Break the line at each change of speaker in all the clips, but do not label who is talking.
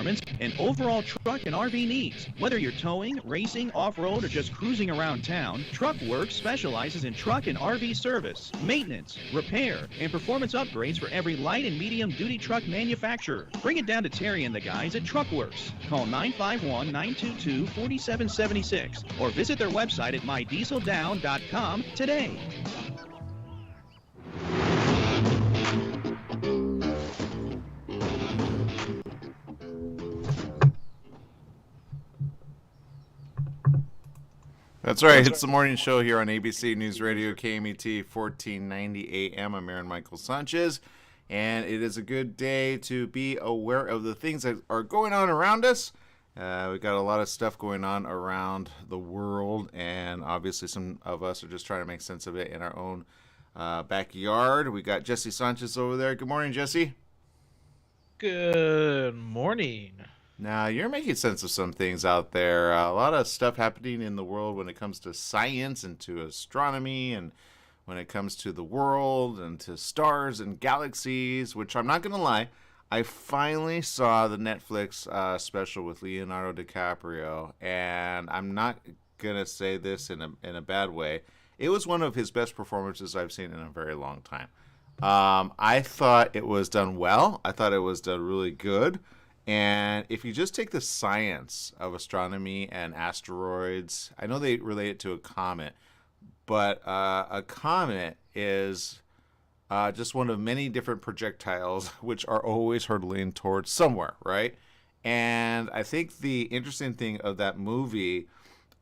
performance, and overall truck and RV needs. Whether you're towing, racing, off-road, or just cruising around town, TruckWorks specializes in truck and RV service, maintenance, repair, and performance upgrades for every light and medium-duty truck manufacturer. Bring it down to Terry and the guys at TruckWorks. Call 951-922-4776 or visit their website at mydieseldown.com today.
That's right. It's the morning show here on ABC News Radio, KMET 1490 AM. I'm Aaron Michael Sanchez, and it is a good day to be aware of the things that are going on around us. We've got a lot of stuff going on around the world, and obviously some of us are just trying to make sense of it in our own backyard. We got Jesse Sanchez over there. Good morning, Jesse.
Good morning.
Now, you're making sense of some things out there. A lot of stuff happening in the world when it comes to science and to astronomy and when it comes to the world and to stars and galaxies, which I'm not going to lie, I finally saw the Netflix special with Leonardo DiCaprio, and I'm not going to say this in a bad way. It was one of his best performances I've seen in a very long time. I thought it was done well. I thought it was done really good. And if you just take the science of astronomy and asteroids, I know they relate it to a comet, but a comet is just one of many different projectiles which are always hurtling towards somewhere, right? And I think the interesting thing of that movie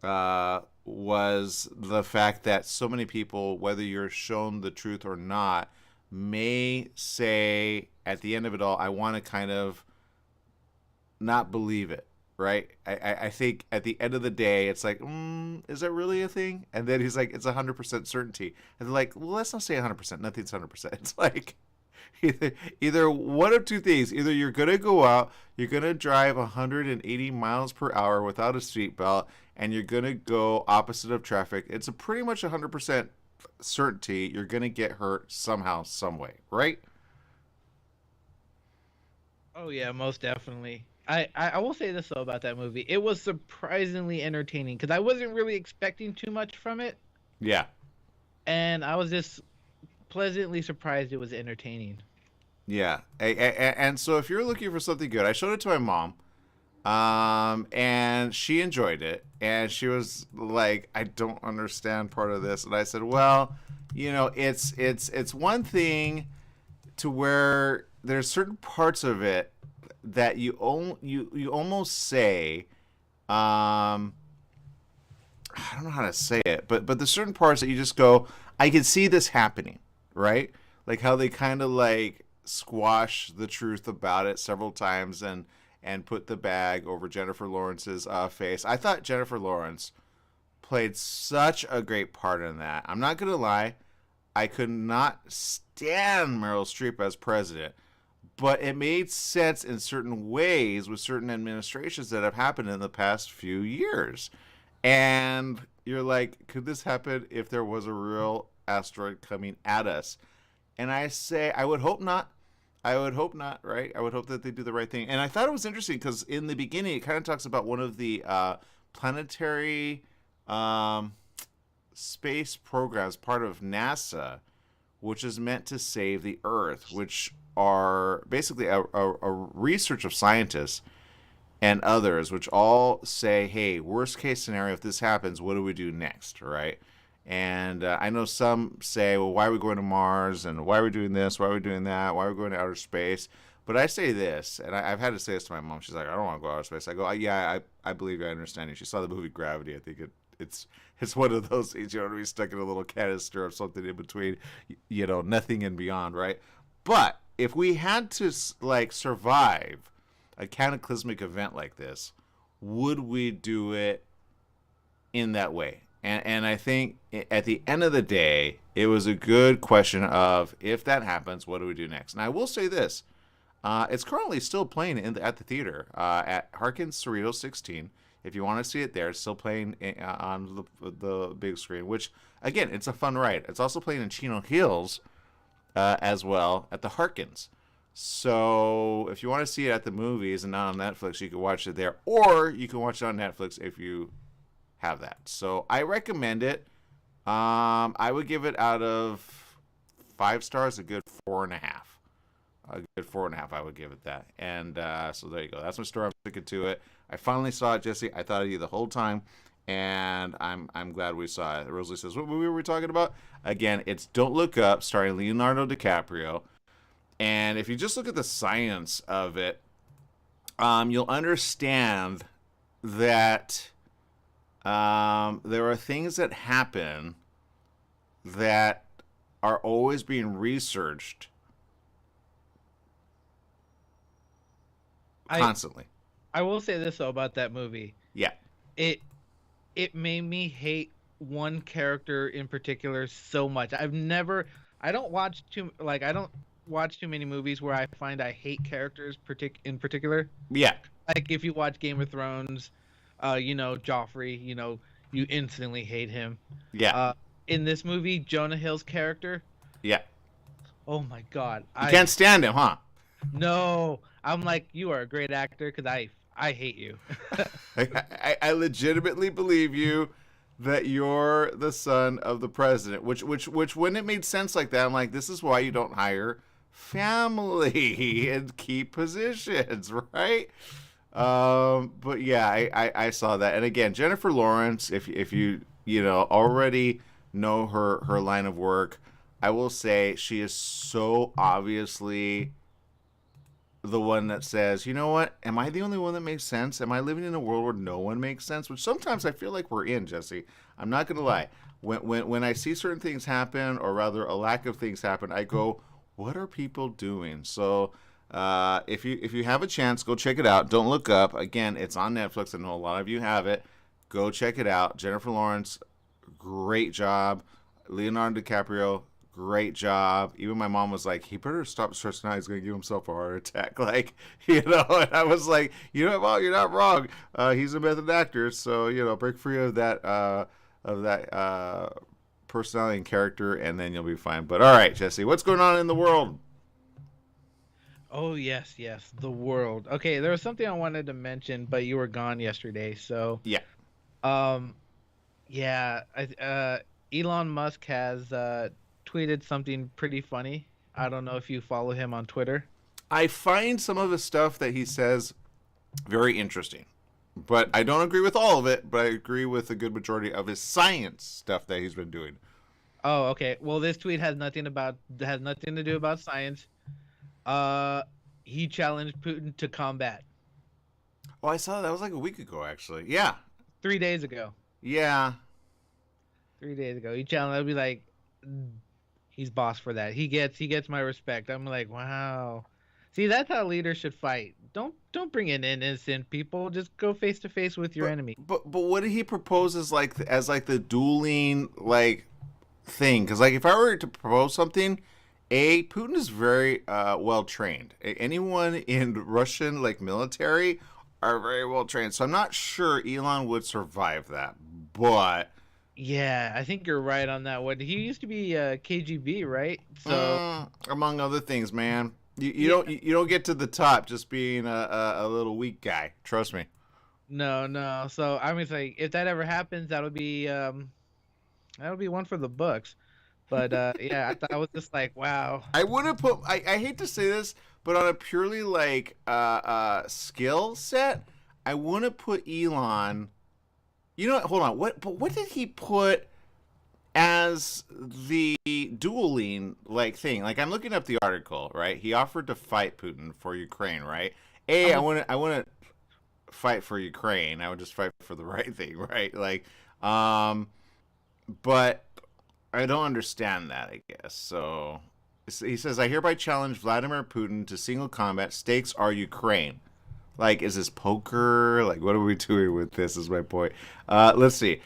was the fact that so many people, whether you're shown the truth or not, may say at the end of it all, I want to kind of not believe it, right? I think at the end of the day, it's like, is that really a thing? And then he's like, it's 100% certainty. And they're like, well, let's not say 100%. Nothing's 100%. It's like either one of two things. Either you're going to go out, you're going to drive 180 miles per hour without a seatbelt, and you're going to go opposite of traffic. It's a pretty much 100% certainty you're going to get hurt somehow, some way, right?
Oh yeah, most definitely. I will say this though about that movie. It was surprisingly entertaining because I wasn't really expecting too much from it.
Yeah.
And I was just pleasantly surprised it was entertaining.
Yeah. And so if you're looking for something good, I showed it to my mom. And she enjoyed it. And she was like, I don't understand part of this. And I said, well, you know, it's one thing to where there's certain parts of it that you almost say, I don't know how to say it, but there's certain parts that you just go, I can see this happening, right? Like how they kind of like squash the truth about it several times and put the bag over Jennifer Lawrence's face. I thought Jennifer Lawrence played such a great part in that. I'm not gonna lie, I could not stand Meryl Streep as president. But it made sense in certain ways with certain administrations that have happened in the past few years. And you're like, could this happen if there was a real asteroid coming at us? And I say, I would hope not. I would hope not, right? I would hope that they do the right thing. And I thought it was interesting because in the beginning, it kind of talks about one of the planetary space programs, part of NASA, which is meant to save the Earth, which are basically a research of scientists and others, which all say, hey, worst case scenario, if this happens, what do we do next, right? And I know some say, well, why are we going to Mars? And why are we doing this? Why are we doing that? Why are we going to outer space? But I say this, and I've had to say this to my mom. She's like, I don't want to go to outer space. I go, yeah, I believe you. I understand you. She saw the movie Gravity. I think it's one of those things, you know, to be stuck in a little canister of something in between, you know, nothing and beyond, right? But if we had to like survive a cataclysmic event like this, would we do it in that way? And I think at the end of the day, it was a good question of, if that happens, what do we do next? And I will say this, it's currently still playing at the theater at Harkins Cerritos 16. If you want to see it there, it's still playing on the big screen, which, again, it's a fun ride. It's also playing in Chino Hills as well at the Harkins. So if you want to see it at the movies and not on Netflix, you can watch it there, or you can watch it on Netflix if you have that. So I recommend it. I would give it out of 5 stars, a good 4.5. A good 4.5, I would give it that. And so there you go. That's my story. I'm sticking to it. I finally saw it, Jesse. I thought of you the whole time, and I'm glad we saw it. Rosalie says, "What movie were we talking about?" Again, it's Don't Look Up, starring Leonardo DiCaprio. And if you just look at the science of it, you'll understand that there are things that happen that are always being researched constantly.
I will say this though about that movie.
Yeah.
It made me hate one character in particular so much. I don't watch too many movies where I find I hate characters in particular.
Yeah.
Like if you watch Game of Thrones, Joffrey, you instantly hate him.
Yeah.
In this movie, Jonah Hill's character,
Yeah.
oh my God.
You can't stand him, huh?
No, I'm like, you are a great actor because I hate you.
I legitimately believe you that you're the son of the president, which when it made sense like that, I'm like, this is why you don't hire family in key positions, right? But yeah, I saw that. And again, Jennifer Lawrence, if you already know her line of work, I will say she is so obviously the one that says, you know what, am I the only one that makes sense? Am I living in a world where no one makes sense? Which sometimes I feel like we're in, Jesse. I'm not gonna lie. When I see certain things happen, or rather a lack of things happen, I go, what are people doing? So if you have a chance, go check it out. Don't Look Up. Again, it's on Netflix. I know a lot of you have it. Go check it out. Jennifer Lawrence, great job. Leonardo DiCaprio, great job. Even my mom was like, he better stop stressing out. He's going to give himself a heart attack. Like, and I was like, Mom, you're not wrong. He's a method actor. So, break free of that personality and character, and then you'll be fine. But all right, Jesse, what's going on in the world?
Oh yes, the world. Okay, there was something I wanted to mention, but you were gone yesterday, so
Yeah.
yeah, Elon Musk has tweeted something pretty funny. I don't know if you follow him on Twitter.
I find some of the stuff that he says very interesting, but I don't agree with all of it, but I agree with a good majority of his science stuff that he's been doing.
Oh, okay. Well, this tweet has nothing to do about science. He challenged Putin to combat
Oh, I saw that was like a week ago, actually. Yeah.
3 days ago.
Yeah.
3 days ago, he challenged. I'd be like, he's boss for that. He gets my respect. I'm like, wow. See, that's how leaders should fight. Don't bring in innocent people. Just go face to face with your enemy.
But what did he propose as the dueling thing? Because if I were to propose something, Putin is very well trained. Anyone in Russian military are very well trained. So I'm not sure Elon would survive that. But
Yeah, I think you're right on that one. He used to be KGB, right? So
among other things, man, you don't get to the top just being a little weak guy. Trust me.
no. So I mean, like, if that ever happens, that'll be one for the books. But yeah, I was just like, wow.
I wouldn't put. I hate to say this, but on a purely skill set, I wouldn't put Elon. You know what? Hold on. What did he put as the dueling thing? I'm looking up the article, right? He offered to fight Putin for Ukraine, right? I wouldn't fight for Ukraine. I would just fight for the right thing, right? But I don't understand that, I guess. So he says, I hereby challenge Vladimir Putin to single combat. Stakes are Ukraine. Is this poker? What are we doing with this is my point. Let's see.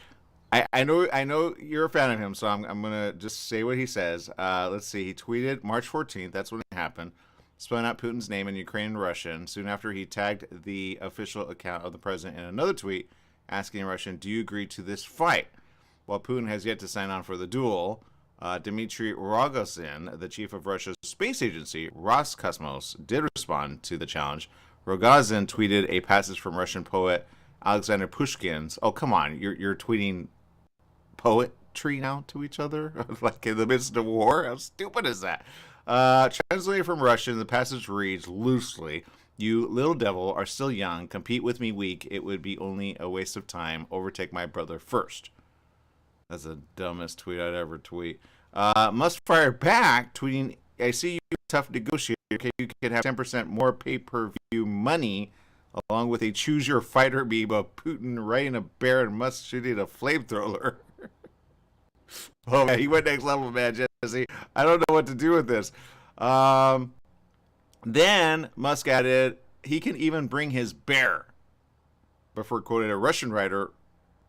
I know you're a fan of him, so I'm going to just say what he says. Let's see. He tweeted March 14th. That's when it happened. Spelling out Putin's name in Ukrainian and Russian. Soon after, he tagged the official account of the president in another tweet asking in Russian, do you agree to this fight? While Putin has yet to sign on for the duel, Dmitry Rogozin, the chief of Russia's space agency, Roscosmos, did respond to the challenge. Rogozin tweeted a passage from Russian poet Alexander Pushkin's. Oh, come on. You're tweeting poetry now to each other? Like in the midst of war? How stupid is that? Translated from Russian, the passage reads loosely, "You little devil are still young. Compete with me weak. It would be only a waste of time. Overtake my brother first." That's the dumbest tweet I'd ever tweet. Must fire back, tweeting, "I see you tough negotiator. Okay, you could have 10% more pay-per-view money, along with a choose your fighter meme of Putin riding a bear and Musk shooting a flamethrower." Oh, yeah, he went next level, man, Jesse. I don't know what to do with this. Then Musk added, he can even bring his bear, before quoting a Russian writer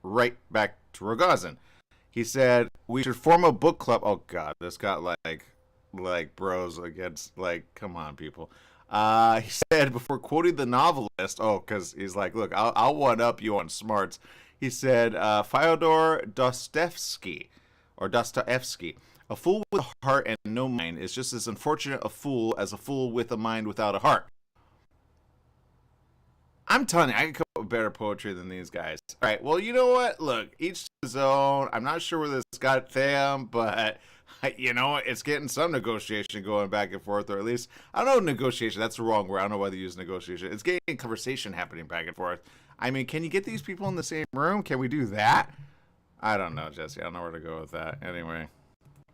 right back to Rogozin. He said, "We should form a book club." Oh, God, this got like bros against, like, come on, people. He said, before quoting the novelist, because he's like, look, I'll one-up you on smarts. He said, Fyodor Dostoevsky, "A fool with a heart and no mind is just as unfortunate a fool as a fool with a mind without a heart." I'm telling you, I can come up with better poetry than these guys. All right, well, you know what? Look, each to his own. I'm not sure where this got them, but, you know, it's getting some negotiation going back and forth, or at least, I don't know, negotiation. That's the wrong word. I don't know why they use negotiation. It's getting conversation happening back and forth. I mean, can you get these people in the same room? Can we do that? I don't know, Jesse. I don't know where to go with that. Anyway,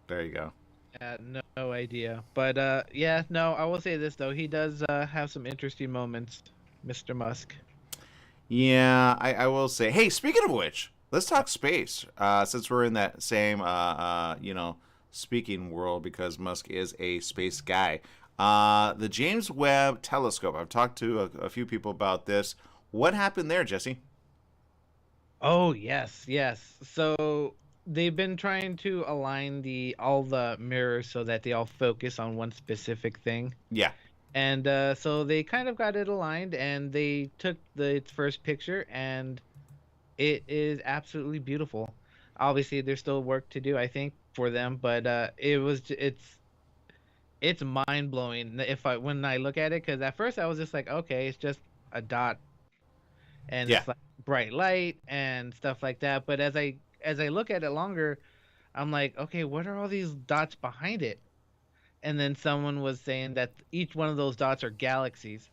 there you go.
No idea. But yeah, no, I will say this though. He does have some interesting moments, Mr. Musk.
Yeah, I will say. Hey, speaking of which, let's talk space. Since we're in that same, speaking world, because Musk is a space guy. The James Webb Telescope. I've talked to a few people about this. What happened there, Jesse?
Oh yes, yes. So they've been trying to align all the mirrors so that they all focus on one specific thing.
Yeah.
And so they kind of got it aligned, and they took its first picture, and it is absolutely beautiful. Obviously, there's still work to do, I think, for them, but it's mind blowing when I look at it, because at first I was just like, okay, it's just a dot, and
Yeah.
it's like bright light and stuff like that. But as I look at it longer, I'm like, okay, what are all these dots behind it? And then someone was saying that each one of those dots are galaxies.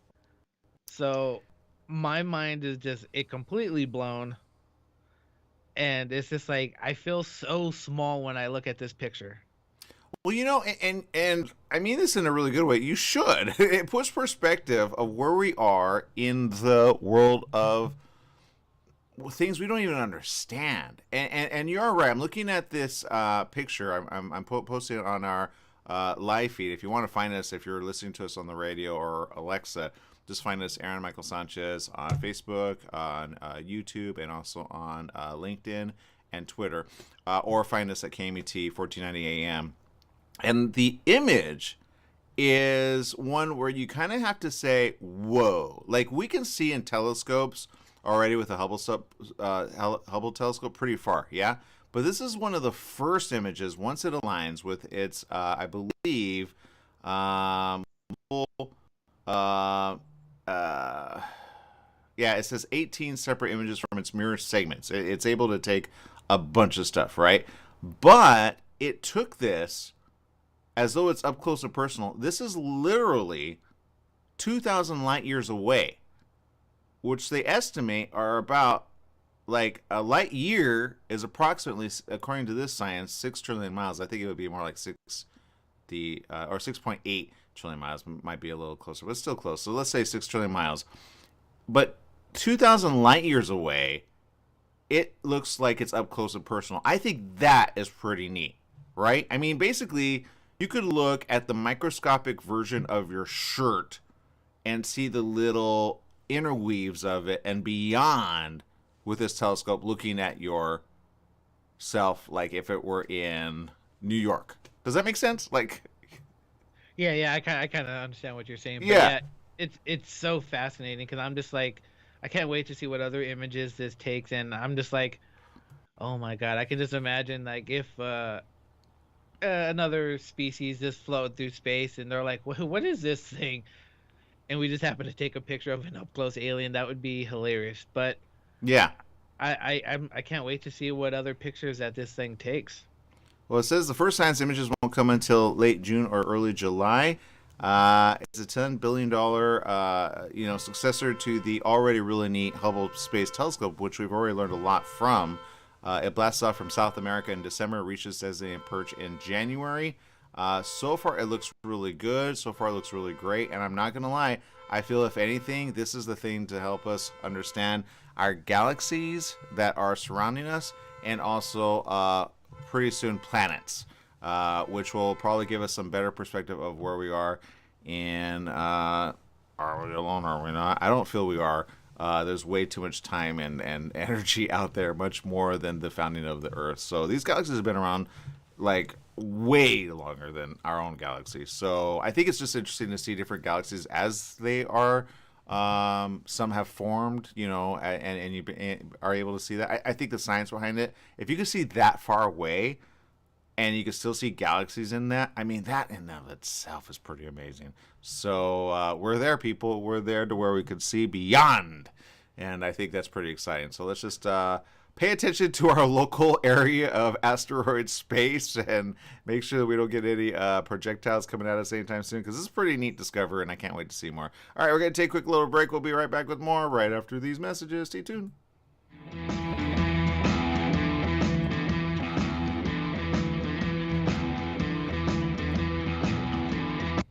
So my mind is just completely blown, and it's just like I feel so small when I look at this picture.
Well, you know, and I mean this in a really good way. You should. It puts perspective of where we are in the world of things we don't even understand. And you're right. I'm looking at this picture. I'm posting it on our live feed. If you want to find us, if you're listening to us on the radio or Alexa, just find us, Aaron Michael Sanchez, on Facebook, on YouTube, and also on LinkedIn and Twitter, or find us at KMET 1490 AM. And the image is one where you kind of have to say, whoa. Like, we can see in telescopes already with the Hubble telescope pretty far, yeah? But this is one of the first images, once it aligns with its, I believe, yeah, it says 18 separate images from its mirror segments. It's able to take a bunch of stuff, right? But it took this as though it's up close and personal. This is literally 2,000 light years away, which they estimate are about, like, a light year is approximately, according to this science, 6 trillion miles. I think it would be more like 6.8 trillion miles. Might be a little closer, but still close. So let's say 6 trillion miles. But 2,000 light years away, it looks like it's up close and personal. I think that is pretty neat, right? I mean, basically, you could look at the microscopic version of your shirt and see the little interweaves of it and beyond with this telescope, looking at yourself like if it were in New York. Does that make sense? Like,
Yeah, I kind of understand what you're saying. But
Yeah.
It's so fascinating, because I'm just like, I can't wait to see what other images this takes, and I'm just like, oh my god, I can just imagine, like, if another species just floating through space, and they're like, what is this thing? And we just happen to take a picture of an up close alien. That would be hilarious. But
Yeah.
I can't wait to see what other pictures that this thing takes.
Well, it says the first science images won't come until late June or early July. It's a $10 billion, successor to the already really neat Hubble Space Telescope, which we've already learned a lot from. It blasts off from South America in December, reaches designated perch in January. So far, it looks really good. So far, it looks really great. And I'm not going to lie, I feel if anything, this is the thing to help us understand our galaxies that are surrounding us, and also pretty soon planets, which will probably give us some better perspective of where we are. And are we alone? Are we not? I don't feel we are. There's way too much time and energy out there, much more than the founding of the Earth. So these galaxies have been around like way longer than our own galaxy. So I think it's just interesting to see different galaxies as they are. Some have formed, and you are able to see that. I think the science behind it, if you can see that far away and you can still see galaxies in that, I mean, that in and of itself is pretty amazing. So we're there, people. We're there to where we could see beyond. And I think that's pretty exciting. So let's just pay attention to our local area of asteroid space and make sure that we don't get any projectiles coming at us anytime soon, because this is a pretty neat discovery, and I can't wait to see more. All right, we're going to take a quick little break. We'll be right back with more right after these messages. Stay tuned.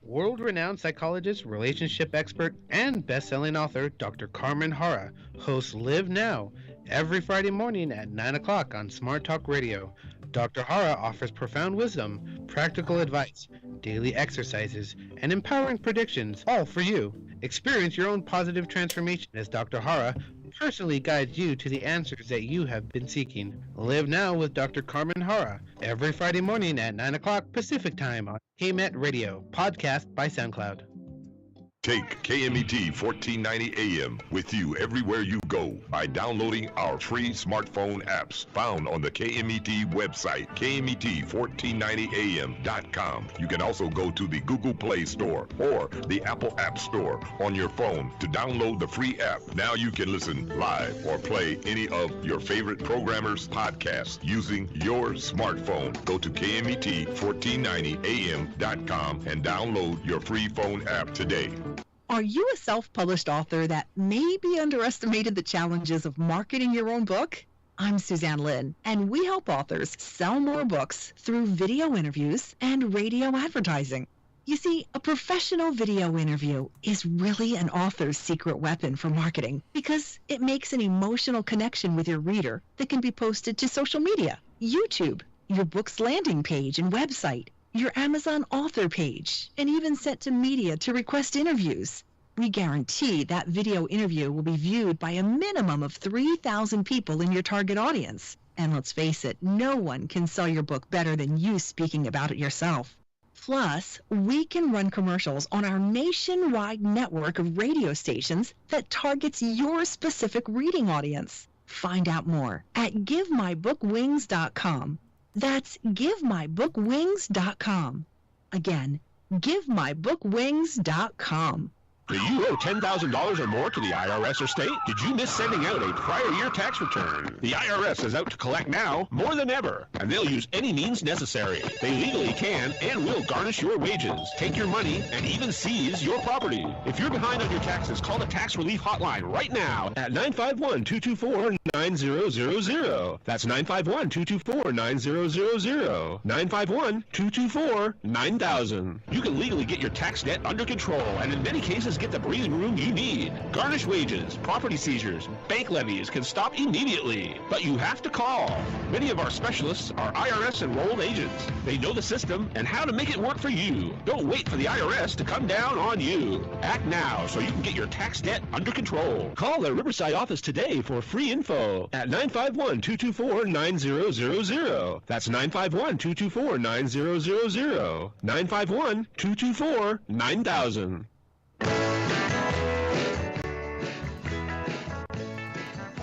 World-renowned psychologist, relationship expert, and best-selling author Dr. Carmen Hara hosts Live Now every Friday morning at 9 o'clock on Smart Talk Radio. Dr. Hara offers profound wisdom, practical advice, daily exercises, and empowering predictions, all for you. Experience your own positive transformation as Dr. Hara personally guides you to the answers that you have been seeking. Live Now with Dr. Carmen Hara every Friday morning at 9 o'clock Pacific Time on KMET Radio, podcast by SoundCloud.
Take KMET 1490 AM with you everywhere you go by downloading our free smartphone apps found on the KMET website, KMET1490am.com. You can also go to the Google Play Store or the Apple App Store on your phone to download the free app. Now you can listen live or play any of your favorite programmers' podcasts using your smartphone. Go to KMET1490am.com and download your free phone app today.
Are you a self-published author that maybe underestimated the challenges of marketing your own book? I'm Suzanne Lynn, and we help authors sell more books through video interviews and radio advertising. You see, a professional video interview is really an author's secret weapon for marketing because it makes an emotional connection with your reader that can be posted to social media, YouTube, your book's landing page and website, your Amazon author page, and even sent to media to request interviews. We guarantee that video interview will be viewed by a minimum of 3,000 people in your target audience. And let's face it, no one can sell your book better than you speaking about it yourself. Plus, we can run commercials on our nationwide network of radio stations that targets your specific reading audience. Find out more at GiveMyBookWings.com. That's GiveMyBookWings.com. Again, GiveMyBookWings.com.
Do you owe $10,000 or more to the IRS or state? Did you miss sending out a prior year tax return? The IRS is out to collect now more than ever, and they'll use any means necessary. They legally can and will garnish your wages, take your money, and even seize your property. If you're behind on your taxes, call the Tax Relief Hotline right now at 951-224-9000. That's 951-224-9000. 951-224-9000. You can legally get your tax debt under control, and in many cases, get the breathing room you need. Garnish wages, property seizures, bank levies can stop immediately. But you have to call. Many of our specialists are IRS enrolled agents. They know the system and how to make it work for you. Don't wait for the IRS to come down on you. Act now so you can get your tax debt under control. Call their Riverside office today for free info at 951-224-9000. That's 951-224-9000. 951-224-9000.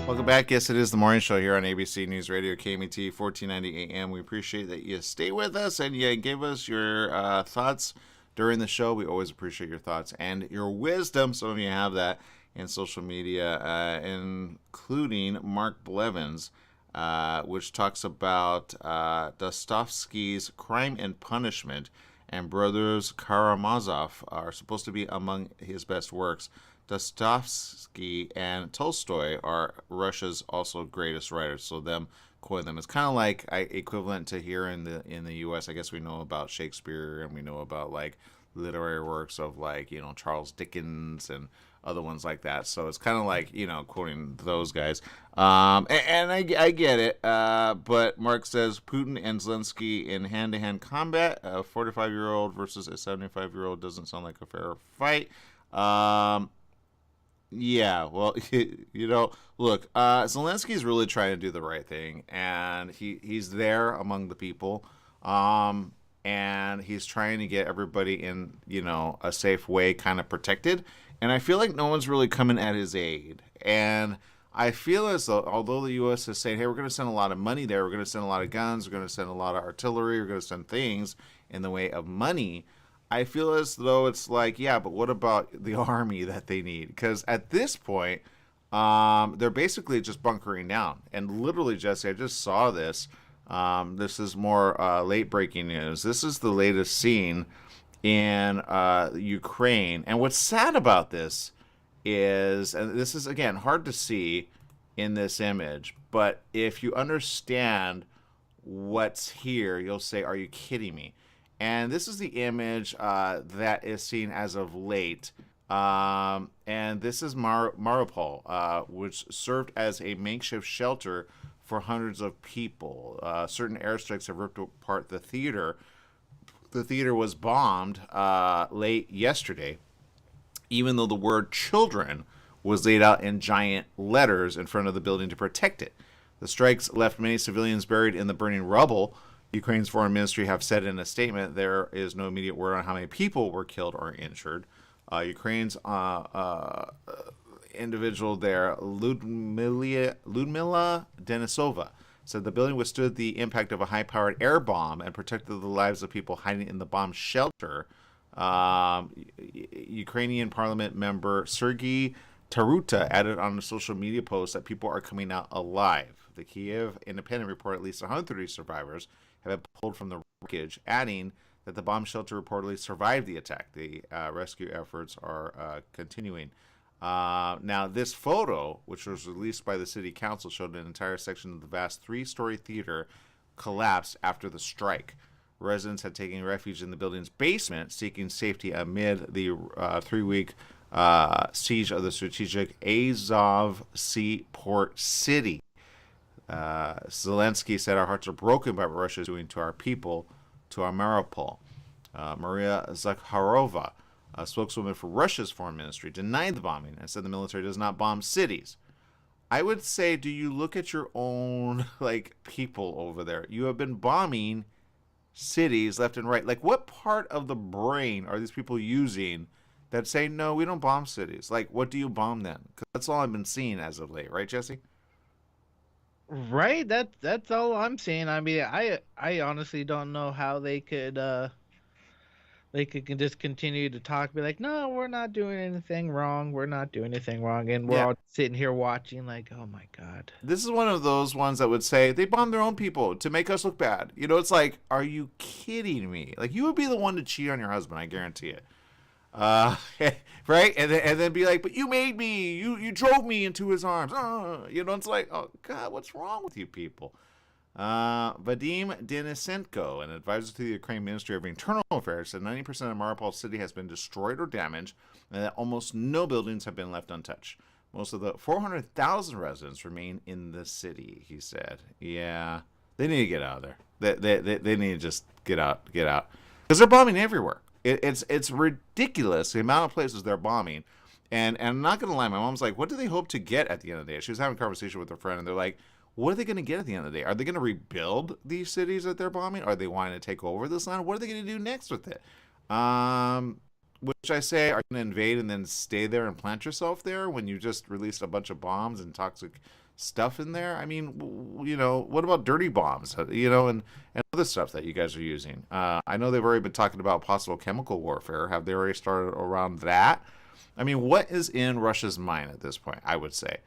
Welcome back. Yes, it is the morning show here on ABC News Radio, KMET, 1490 AM. We appreciate that you stay with us and you give us your thoughts during the show. We always appreciate your thoughts and your wisdom. Some of you have that in social media, including Mark Blevins, which talks about Dostoevsky's Crime and Punishment, and Brothers Karamazov are supposed to be among his best works. Dostoevsky and Tolstoy are Russia's also greatest writers, so them quoting them. It's kind of like equivalent to here in the U.S. I guess we know about Shakespeare and we know about like literary works of like Charles Dickens and other ones like that. So it's kind of like quoting those guys. And I get it. But Mark says Putin and Zelensky in hand-to-hand combat. A 45-year-old versus a 75-year-old doesn't sound like a fair fight. Yeah, well, look, Zelensky's really trying to do the right thing, and he's there among the people, and he's trying to get everybody in, a safe way kind of protected, and I feel like no one's really coming at his aid, and I feel as though, although the U.S. is saying, hey, we're going to send a lot of money there, we're going to send a lot of guns, we're going to send a lot of artillery, we're going to send things in the way of money, I feel as though it's like, yeah, but what about the army that they need? Because at this point, they're basically just bunkering down. And literally, Jesse, I just saw this. This is more late breaking news. This is the latest scene in Ukraine. And what's sad about this is, and this is, again, hard to see in this image, but if you understand what's here, you'll say, are you kidding me? And this is the image that is seen as of late. And this is Mariupol, which served as a makeshift shelter for hundreds of people. Certain airstrikes have ripped apart the theater. The theater was bombed late yesterday, even though the word children was laid out in giant letters in front of the building to protect it. The strikes left many civilians buried in the burning rubble. Ukraine's foreign ministry have said in a statement there is no immediate word on how many people were killed or injured. Ukraine's individual there, Ludmila Denisova, said the building withstood the impact of a high-powered air bomb and protected the lives of people hiding in the bomb shelter. Ukrainian parliament member Sergei Taruta added on a social media post that people are coming out alive. The Kiev Independent reported at least 130 survivors have been pulled from the wreckage, adding that the bomb shelter reportedly survived the attack. The rescue efforts are continuing. Now, this photo, which was released by the city council, showed an entire section of the vast three-story theater collapse after the strike. Residents had taken refuge in the building's basement, seeking safety amid the 3-week siege of the strategic Azov Sea port city. Zelensky said, our hearts are broken by what Russia is doing to our people, to our Mariupol. Maria Zakharova, a spokeswoman for Russia's foreign ministry, denied the bombing and said the military does not bomb cities. I would say, do you look at your own people over there? You have been bombing cities left and right. What part of the brain are these people using that say, no, we don't bomb cities? What do you bomb then? Because that's all I've been seeing as of late, right, Jesse?
Right, that's all I'm saying. I mean, I honestly don't know how they could just continue to talk, be like, no, we're not doing anything wrong, and we're all sitting here watching oh my God.
This is one of those ones that would say they bomb their own people to make us look bad. It's like, are you kidding me? You would be the one to cheat on your husband, I guarantee it. Right? And then be like, but you made me, you drove me into his arms. It's like, oh God, what's wrong with you people? Vadim Denisenko, an advisor to the Ukraine Ministry of Internal Affairs, said 90% of Mariupol city has been destroyed or damaged, and that almost no buildings have been left untouched. Most of the 400,000 residents remain in the city, he said. Yeah, they need to get out of there. They need to just get out. Because they're bombing everywhere. It's ridiculous the amount of places they're bombing. And I'm not going to lie, my mom's like, what do they hope to get at the end of the day? She was having a conversation with her friend, and they're like, what are they going to get at the end of the day? Are they going to rebuild these cities that they're bombing? Are they wanting to take over this land? What are they going to do next with it? Which I say, are you going to invade and then stay there and plant yourself there when you just released a bunch of bombs and toxic stuff in there? I mean, what about dirty bombs, and other stuff that you guys are using? I know they've already been talking about possible chemical warfare. Have they already started around that? I mean, what is in Russia's mind at this point, I would say,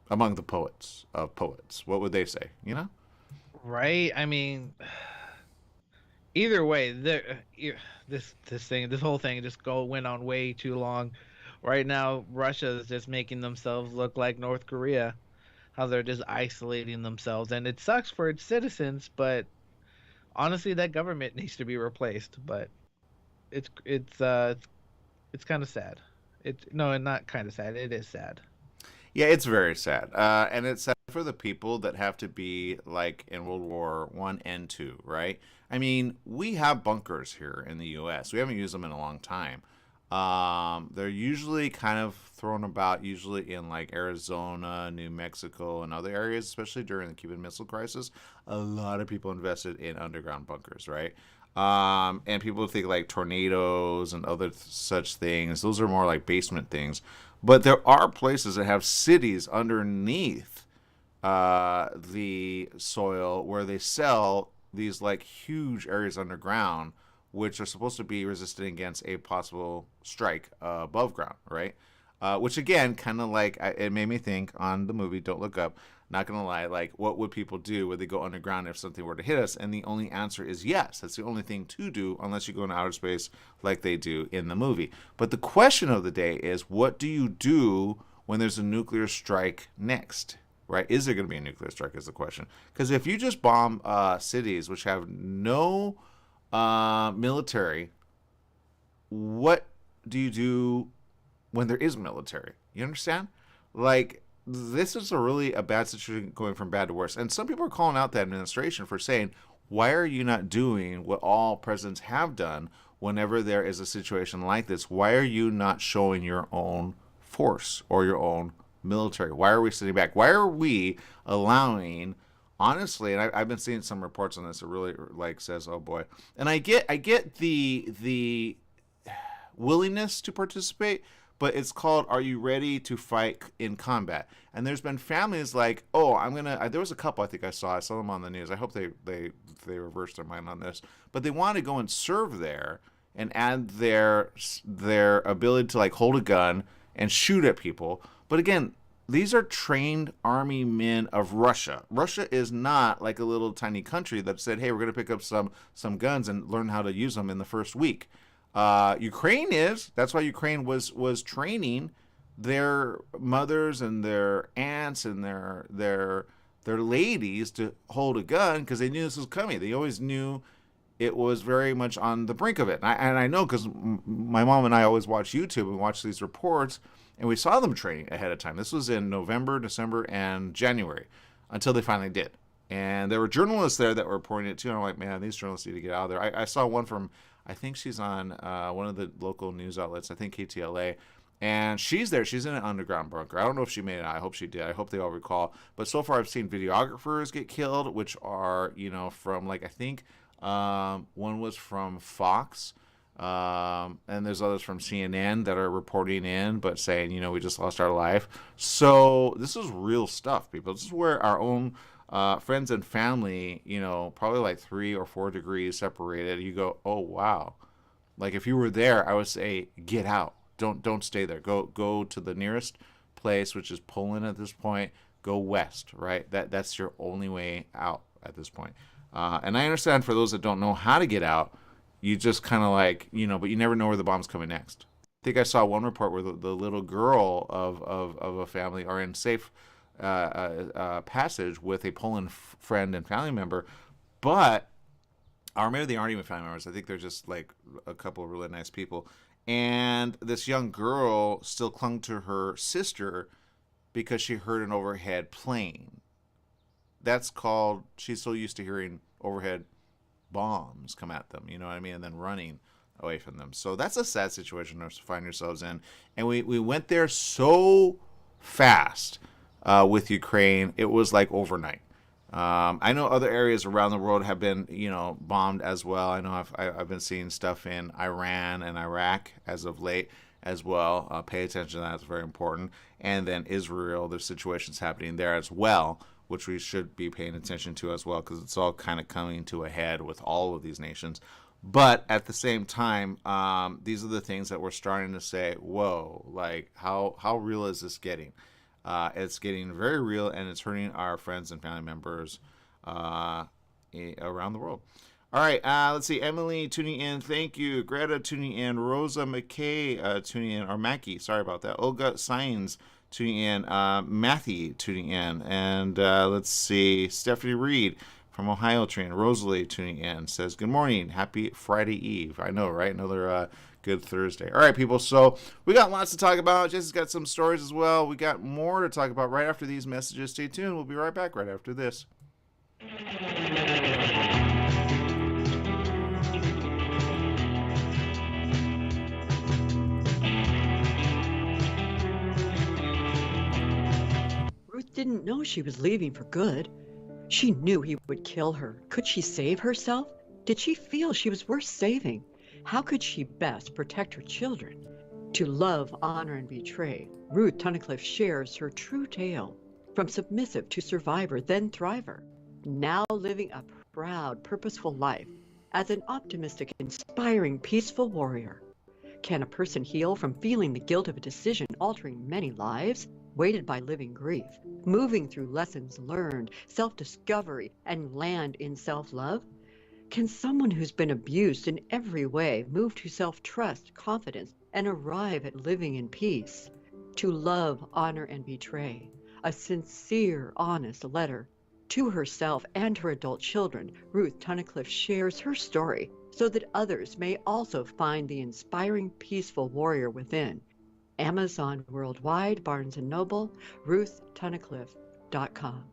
among the poets of poets? What would they say,
Right? I mean, either way, this whole thing just went on way too long. Right now, Russia is just making themselves look like North Korea, how they're just isolating themselves, and it sucks for its citizens. But honestly, that government needs to be replaced. But it's kind of sad. No, not kind of sad. It is sad.
Yeah, it's very sad. And it's sad for the people that have to be like in World War One and Two, right? I mean, we have bunkers here in the U.S. We haven't used them in a long time. They're usually kind of thrown about, usually in like Arizona, New Mexico, and other areas, especially during the Cuban Missile Crisis. A lot of people invested in underground bunkers, right? And people think like tornadoes and other such things. Those are more like basement things. But there are places that have cities underneath the soil where they sell these like huge areas underground, which are supposed to be resistant against a possible strike above ground, right? Which again, kind of like it made me think on the movie Don't Look Up. Not gonna lie, like what would people do? Would they go underground if something were to hit us? And the only answer is yes. That's the only thing to do unless you go into outer space like they do in the movie. But the question of the day is, what do you do when there's a nuclear strike next? Right? Is there going to be a nuclear strike is the question. Because if you just bomb cities which have no military, what do you do when there is military? You understand? Like, this is a bad situation going from bad to worse. And some people are calling out the administration for saying, why are you not doing what all presidents have done whenever there is a situation like this? Why are you not showing your own force or your own military? Why are we sitting back? Why are we allowing, honestly, and I've been seeing some reports on this, it really like says, oh boy. And I get the willingness to participate, but it's called, are you ready to fight in combat? And there's been families like, oh, there was a couple I think I saw them on the news. I hope they reversed their mind on this, but they want to go and serve there and add their ability to like hold a gun and shoot at people. But again, these are trained army men of Russia. Russia is not like a little tiny country that said, hey, we're going to pick up some guns and learn how to use them in the first week. Ukraine is. That's why Ukraine was training their mothers and their aunts and their ladies to hold a gun because they knew this was coming. They always knew it was very much on the brink of it. And I know because my mom and I always watch YouTube and watch these reports, and we saw them training ahead of time. This was in November, December, and January until they finally did. And there were journalists there that were reporting it too. And I'm like, man, these journalists need to get out of there. I saw one from, I think she's on one of the local news outlets, I think KTLA. And she's there. She's in an underground bunker. I don't know if she made it. I hope she did. I hope they all recall. But so far I've seen videographers get killed, which are, from like, I think one was from Fox. And there's others from CNN that are reporting in, but saying, we just lost our life. So this is real stuff, people. This is where our own friends and family, probably like 3 or 4 degrees separated. You go, oh, wow. Like if you were there, I would say, get out. Don't stay there. Go to the nearest place, which is Poland at this point. Go west, right? That's your only way out at this point. And I understand for those that don't know how to get out, you just kind of like, but you never know where the bomb's coming next. I think I saw one report where the little girl of a family are in safe passage with a Poland friend and family member, but or maybe they aren't even family members. I think they're just like a couple of really nice people. And this young girl still clung to her sister because she heard an overhead plane. That's called, she's so used to hearing overhead bombs come at them, you know what I mean? And then running away from them. So that's a sad situation to find yourselves in. And we went there so fast with Ukraine. It was like overnight. I know other areas around the world have been, bombed as well. I know I've been seeing stuff in Iran and Iraq as of late as well. Pay attention to that; it's very important. And then Israel, there's situations happening there as well, which we should be paying attention to as well, because it's all kind of coming to a head with all of these nations. But at the same time, these are the things that we're starting to say, whoa, like how real is this getting? It's getting very real, and it's hurting our friends and family members around the world. All right, let's see. Emily tuning in. Thank you. Greta tuning in. Rosa McKay tuning in. Or Mackie, sorry about that. Olga Signs tuning in. Matthew tuning in. And let's see. Stephanie Reed from Ohio tuning in. Rosalie tuning in. Says, good morning. Happy Friday Eve. I know, right? Another good Thursday. All right, people. So we got lots to talk about. Jesse's got some stories as well. We got more to talk about right after these messages. Stay tuned. We'll be right back right after this.
Ruth didn't know she was leaving for good. She knew he would kill her. Could she save herself? Did she feel she was worth saving? How could she best protect her children? To love, honor, and betray, Ruth Tunnicliffe shares her true tale. From submissive to survivor, then thriver. Now living a proud, purposeful life as an optimistic, inspiring, peaceful warrior. Can a person heal from feeling the guilt of a decision altering many lives? Weighted by living grief, moving through lessons learned, self-discovery, and land in self-love? Can someone who's been abused in every way move to self-trust, confidence, and arrive at living in peace? To love, honor, and betray. A sincere, honest letter. To herself and her adult children, Ruth Tunnicliffe shares her story so that others may also find the inspiring, peaceful warrior within. Amazon worldwide, Barnes & Noble, RuthTunnicliffe.com.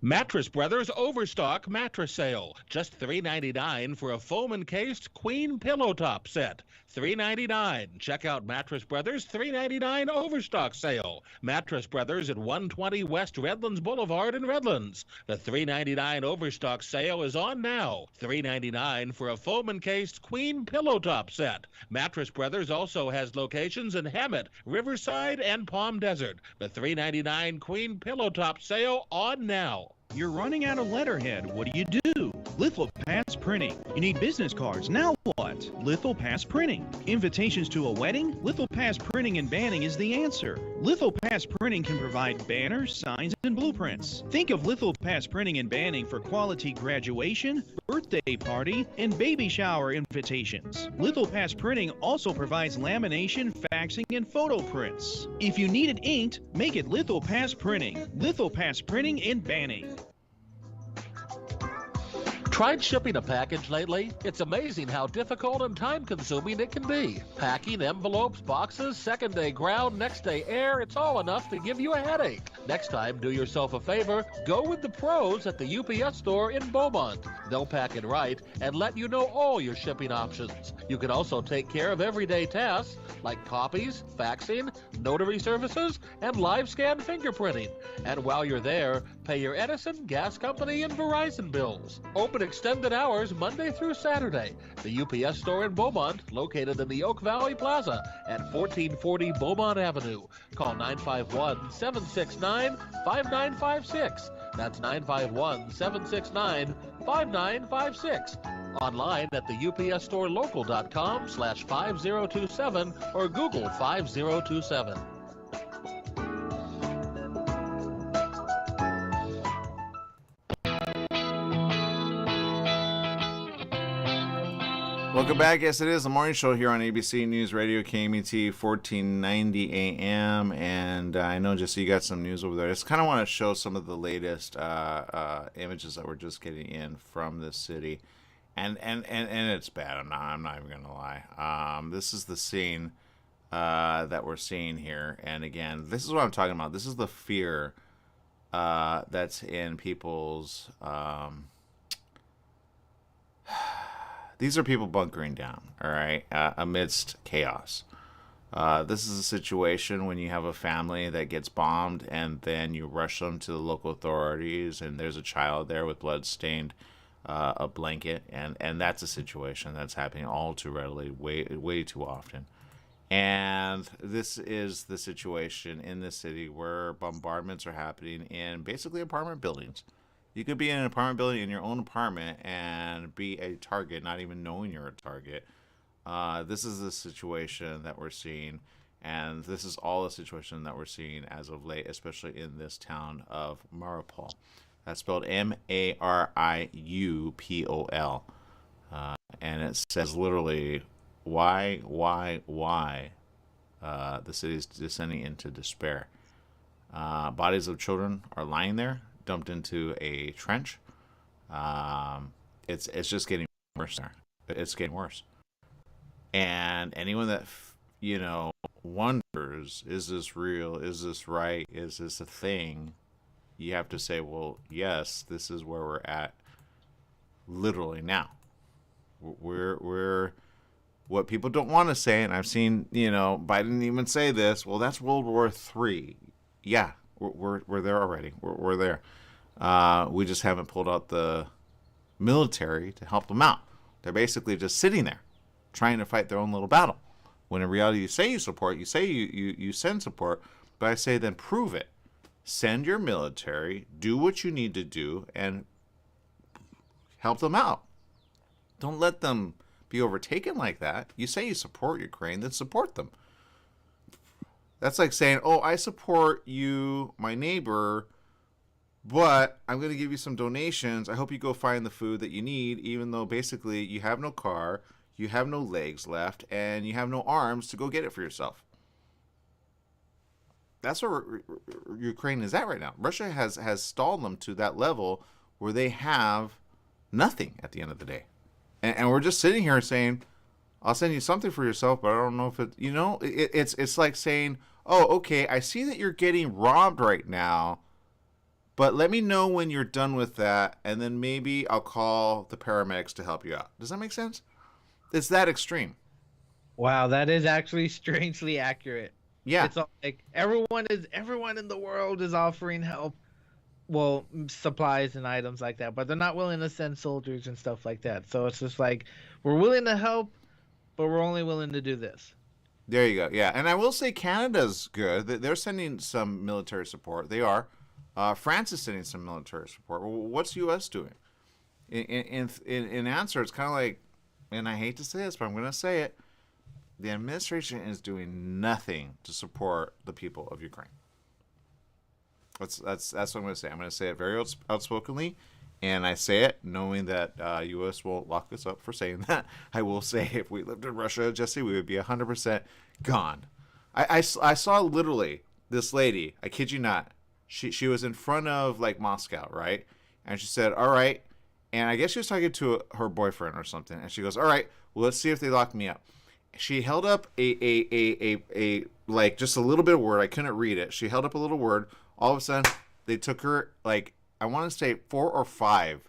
Mattress Brothers Overstock Mattress Sale. Just $3.99 for a foam encased queen pillow top set. $3.99. Check out Mattress Brothers $3.99 Overstock Sale. Mattress Brothers at 120 West Redlands Boulevard in Redlands. The $3.99 Overstock Sale is on now. $3.99 for a foam encased queen pillow top set. Mattress Brothers also has locations in Hemet, Riverside, and Palm Desert. The $3.99 queen pillow top sale on now.
You're running out of letterhead. What do you do? Lithopass Printing. You need business cards. Now what? Lithopass Printing. Invitations to a wedding? Lithopass Printing and Banning is the answer. Lithopass Printing can provide banners, signs, and blueprints. Think of Lithopass Printing and Banning for quality graduation, birthday party, and baby shower invitations. Lithopass Printing also provides lamination, faxing, and photo prints. If you need it inked, make it Lithopass Printing. Lithopass Printing and Banning.
Tried shipping a package lately? It's amazing how difficult and time-consuming it can be. Packing, envelopes, boxes, second-day ground, next-day air, it's all enough to give you a headache. Next time, do yourself a favor, go with the pros at the UPS store in Beaumont. They'll pack it right and let you know all your shipping options. You can also take care of everyday tasks like copies, faxing, notary services, and live scan fingerprinting. And while you're there, pay your Edison, gas company, and Verizon bills. Open extended hours Monday through Saturday. The UPS store in Beaumont, located in the Oak Valley Plaza at 1440 Beaumont Avenue. Call 951-769-5956. That's 951-769-5956. Online at the upsstorelocal.com/5027 or Google 5027.
Welcome back. Yes, it is the morning show here on ABC News Radio, KMET 1490 AM. And I know, Jesse, you got some news over there. I just kind of want to show some of the latest images that we're just getting in from this city. And it's bad. I'm not even going to lie. This is the scene that we're seeing here. And again, this is what I'm talking about. This is the fear that's in people's... These are people bunkering down, all right, amidst chaos. This is a situation when you have a family that gets bombed and then you rush them to the local authorities and there's a child there with blood-stained a blanket, and that's a situation that's happening all too readily, way too often. And this is the situation in the city where bombardments are happening in basically apartment buildings. You could be in an apartment building in your own apartment and be a target, not even knowing you're a target. This is the situation that we're seeing, and this is all the situation that we're seeing as of late, especially in this town of Mariupol. That's spelled Mariupol. And it says literally, why? The city is descending into despair. Bodies of children are lying there, dumped into a trench. It's just getting worse there. It's getting worse. And anyone that wonders, is this real? Is this right? Is this a thing? You have to say, well, yes, this is where we're at. Literally now, we're what people don't want to say, and I've seen Biden even say this. Well, that's World War III. Yeah, we're there already. We're there. We just haven't pulled out the military to help them out. They're basically just sitting there, trying to fight their own little battle. When in reality, you say you support, you say you send support, but I say then prove it. Send your military, do what you need to do, and help them out. Don't let them be overtaken like that. You say you support Ukraine, then support them. That's like saying, oh, I support you, my neighbor, but I'm going to give you some donations. I hope you go find the food that you need, even though basically you have no car, you have no legs left, and you have no arms to go get it for yourself. That's where Ukraine is at right now. Russia has stalled them to that level where they have nothing at the end of the day. And we're just sitting here saying, I'll send you something for yourself, but I don't know if it's like saying, oh, okay, I see that you're getting robbed right now, but let me know when you're done with that, and then maybe I'll call the paramedics to help you out. Does that make sense? It's that extreme.
Wow, that is actually strangely accurate.
Yeah.
It's all like everyone in the world is offering help. Well, supplies and items like that, but they're not willing to send soldiers and stuff like that. So it's just like, we're willing to help, but we're only willing to do this.
There you go. Yeah, and I will say Canada's good. They're sending some military support. They are. France is sending some military support. What's U.S. doing? In answer, it's kind of like, and I hate to say this, but I'm going to say it. The administration is doing nothing to support the people of Ukraine. That's what I'm going to say. I'm going to say it very outspokenly, and I say it knowing that U.S. won't lock us up for saying that. I will say if we lived in Russia, Jesse, we would be 100% gone. I saw literally this lady, I kid you not, she was in front of like Moscow, right? And she said, all right, and I guess she was talking to her boyfriend or something, and she goes, all right, well, let's see if they lock me up. She held up a like just a little bit of word. I couldn't read it. She held up a little word. All of a sudden, they took her, like, I want to say 4 or 5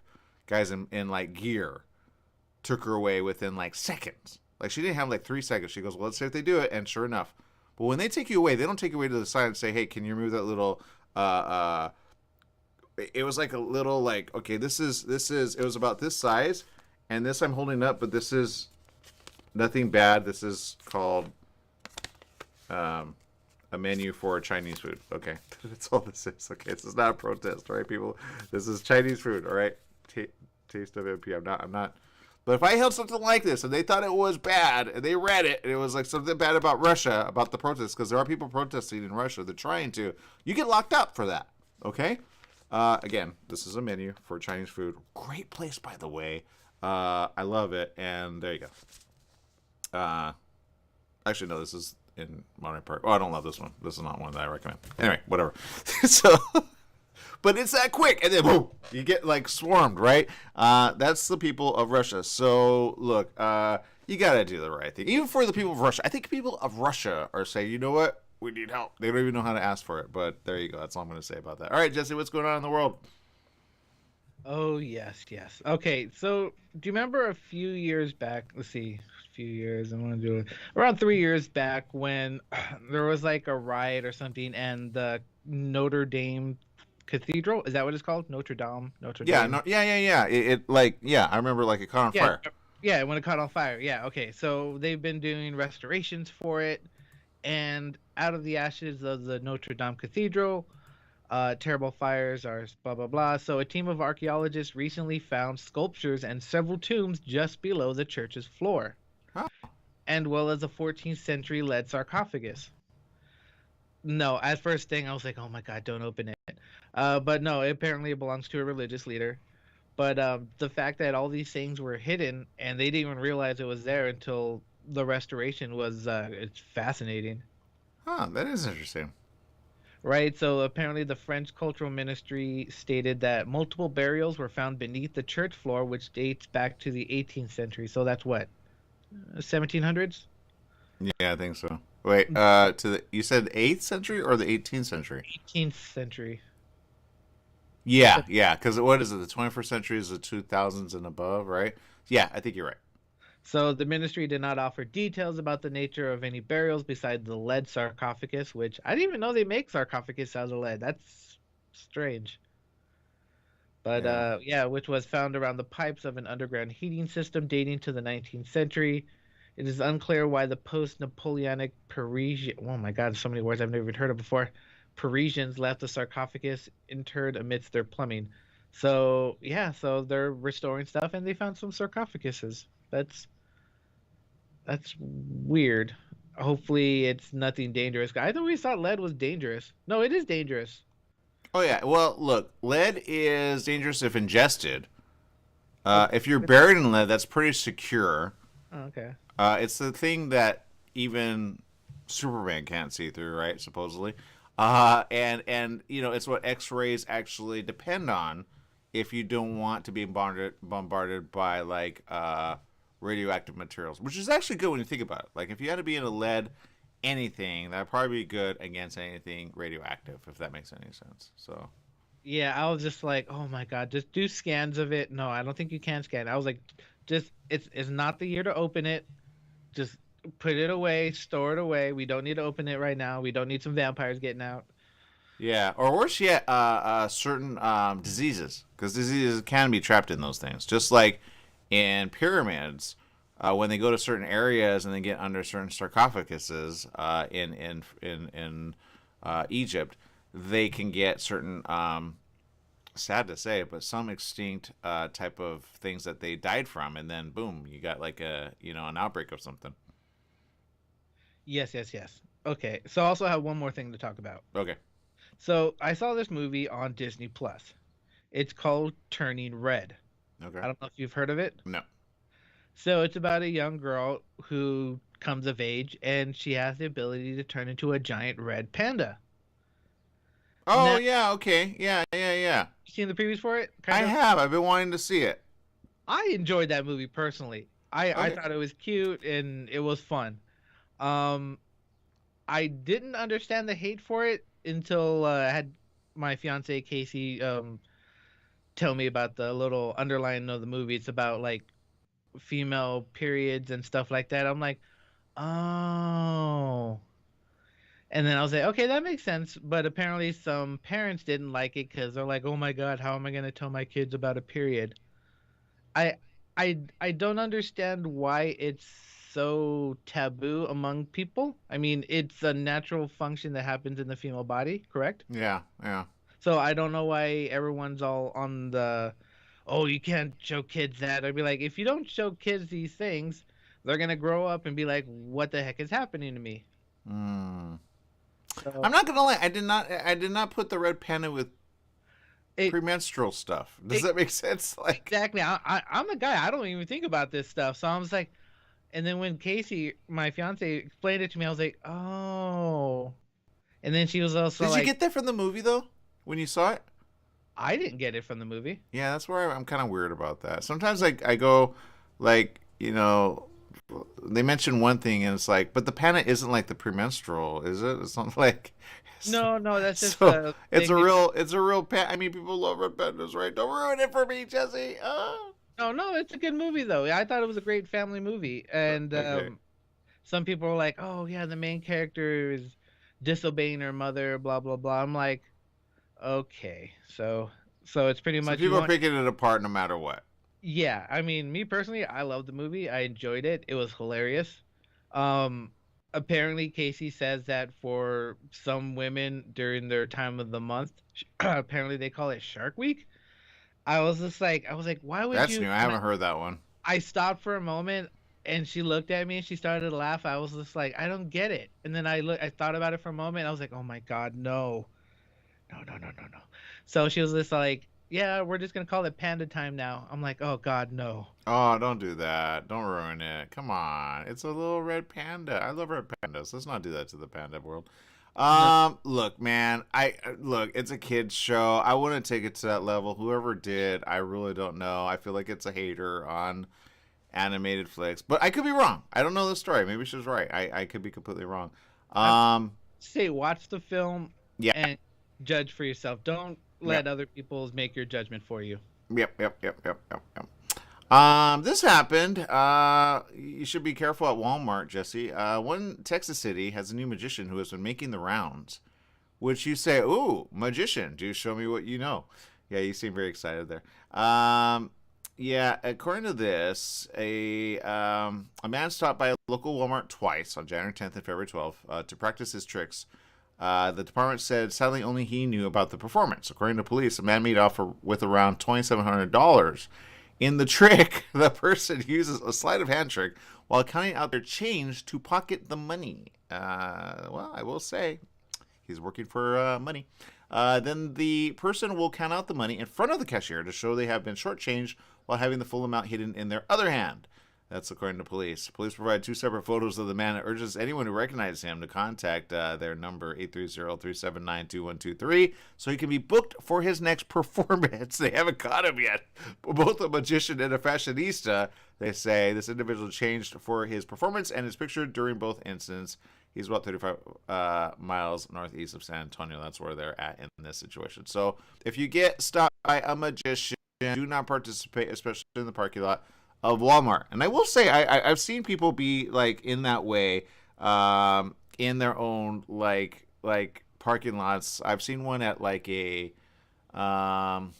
guys in like gear took her away within like seconds. Like, she didn't have like 3 seconds. She goes, well, let's see if they do it. And sure enough. But when they take you away, they don't take you away to the side and say, hey, can you remove that little, it was like a little like, okay, this is, it was about this size. And this I'm holding up, but this is nothing bad. This is called, a menu for Chinese food. Okay, that's all this is. Okay, this is not a protest, all right, people. This is Chinese food, all right. Taste of MP. I'm not. But if I held something like this and they thought it was bad and they read it and it was like something bad about Russia, about the protests, because there are people protesting in Russia, they're trying to, you get locked up for that. Okay. Again, this is a menu for Chinese food. Great place, by the way. I love it, and there you go. Actually, no, this is in Monterey Park. Oh, I don't love this one. This is not one that I recommend. Anyway, whatever. So, but it's that quick, and then boom, you get like swarmed, right? That's the people of Russia. So look, you gotta do the right thing, even for the people of Russia. I think people of Russia are saying, you know what, we need help. They don't even know how to ask for it. But there you go. That's all I'm gonna say about that. All right, Jesse, what's going on in the world?
Oh yes. Okay, so do you remember a few years back? Let's see, few years. I want to do it around 3 years back when there was like a riot or something, and the Notre Dame Cathedral, is that what it's called? Notre Dame.
Yeah, no, yeah. I remember like it caught on fire.
Yeah, when it caught on fire. Yeah, okay. So they've been doing restorations for it, and out of the ashes of the Notre Dame Cathedral, terrible fires are blah blah blah. So a team of archaeologists recently found sculptures and several tombs just below the church's floor, and well as a 14th century lead sarcophagus. No, at first thing I was like, oh my god, don't open it. But no, apparently it belongs to a religious leader. But the fact that all these things were hidden and they didn't even realize it was there until the restoration was, it's fascinating.
Huh, that is interesting.
Right, so apparently the French Cultural Ministry stated that multiple burials were found beneath the church floor, which dates back to the 18th century. So that's what, 1700s?
Yeah, I think so. Wait, you said 8th century or the 18th century?
18th century.
Yeah, because what is it? The 21st century is the 2000s and above, right? Yeah, I think you're right.
So the ministry did not offer details about the nature of any burials besides the lead sarcophagus, which I didn't even know they make sarcophagus out of lead. That's strange. But which was found around the pipes of an underground heating system dating to the 19th century. It is unclear why the post-Napoleonic Parisian, oh my God, so many words I've never even heard of before, Parisians left the sarcophagus interred amidst their plumbing. So so they're restoring stuff and they found some sarcophaguses. That's weird. Hopefully it's nothing dangerous. I always thought lead was dangerous. No, it is dangerous.
Oh yeah. Well, look, lead is dangerous if ingested. If you're buried in lead, that's pretty secure.
Oh, okay.
It's the thing that even Superman can't see through, right? Supposedly. And it's what X-rays actually depend on if you don't want to be bombarded by like radioactive materials, which is actually good when you think about it. Like if you had to be in a lead anything, that'd probably be good against anything radioactive, if that makes any sense. So
yeah, I was just like, oh my God, just do scans of it. No, I don't think you can scan. I was like, it's not the year to open it. Just put it away, store it away. We don't need to open it right now. We don't need some vampires getting out.
Yeah, or worse yet, certain diseases, because diseases can be trapped in those things. Just like in pyramids, when they go to certain areas and they get under certain sarcophaguses in Egypt, they can get certain, sad to say, but some extinct type of things that they died from, and then boom, you got like an outbreak of something.
Yes. Okay, so I also have one more thing to talk about.
Okay.
So I saw this movie on Disney Plus. It's called Turning Red.
Okay.
I don't know if you've heard of it.
No.
So it's about a young girl who comes of age and she has the ability to turn into a giant red panda.
Oh, yeah, okay. Yeah.
You seen the previews for it?
I have. I've been wanting to see it.
I enjoyed that movie personally. I thought it was cute and it was fun. I didn't understand the hate for it until I had my fiance Casey tell me about the little underline of the movie. It's about like female periods and stuff like that. I'm like, oh. And then I was like, okay, that makes sense. But apparently some parents didn't like it because they're like, oh my God, how am I going to tell my kids about a period? I don't understand why it's so taboo among people. I mean, it's a natural function that happens in the female body, correct?
Yeah.
So I don't know why everyone's all on the, oh, you can't show kids that. I'd be like, if you don't show kids these things, they're going to grow up and be like, what the heck is happening to me? So,
I'm not gonna lie. I did not put the red panda with premenstrual stuff. Does that make sense? Like
exactly. I'm a guy. I don't even think about this stuff. So I was like, and then when Casey, my fiance, explained it to me, I was like, oh. And then she was also
Did
like,
you get that from the movie though? When you saw it?
I didn't get it from the movie.
Yeah, that's where I'm kind of weird about that. Sometimes I go, like, they mention one thing and it's like, but the panda isn't like the premenstrual, is it? It's not like.
No, that's just.
So it's a real panda. I mean, people love red pandas, right? Don't ruin it for me, Jesse.
No, it's a good movie though. I thought it was a great family movie, and
Okay.
some people were like, "Oh yeah, the main character is disobeying her mother," blah blah blah. I'm like, okay, so it's pretty
So
much you
people are
want.
picking it apart no matter what.
Yeah, I mean, me personally, I love the movie. I enjoyed it. It was hilarious. Um, Apparently, Casey says that for some women during their time of the month, apparently they call it Shark Week. I was like, why would
That's
you?
new. I haven't heard that one.
I stopped for a moment and she looked at me and she started to laugh. I was just like, I don't get it. And then I thought about it for a moment. I was like, oh my God, no, no. So she was just like, yeah, we're just gonna call it Panda Time now. I'm like, oh God, no.
Oh, don't do that. Don't ruin it. Come on. It's a little red panda. I love red pandas. Let's not do that to the panda world.
No,
Look, man. Look. It's a kids show. I wouldn't take it to that level. Whoever did, I really don't know. I feel like it's a hater on animated flicks, but I could be wrong. I don't know the story. Maybe she's right. I could be completely wrong.
I
Um,
say watch the film
yeah,
and judge for yourself. Don't
yep,
let other people make your judgment for you.
yep. This happened. You should be careful at Walmart, Jesse. One Texas city has a new magician who has been making the rounds. Which you say, "Ooh, magician, do show me what you know." Yeah, you seem very excited there. Yeah, according to this, a man stopped by a local Walmart twice on January 10th and February 12th to practice his tricks. The department said sadly only he knew about the performance. According to police, a man made off with around $2,700. In the trick, the person uses a sleight of hand trick while counting out their change to pocket the money. Well, I will say, he's working for money. Then the person will count out the money in front of the cashier to show they have been shortchanged while having the full amount hidden in their other hand. That's according to police. Police provide two separate photos of the man and urges anyone who recognizes him to contact their number 830-379-2123 so he can be booked for his next performance. They haven't caught him yet. Both a magician and a fashionista, they say this individual changed for his performance and is pictured during both incidents. He's about 35 miles northeast of San Antonio. That's where they're at in this situation. So if you get stopped by a magician, do not participate, especially in the parking lot of Walmart. And I will say, I've seen people be like in that way, in their own like parking lots. I've seen one at like um,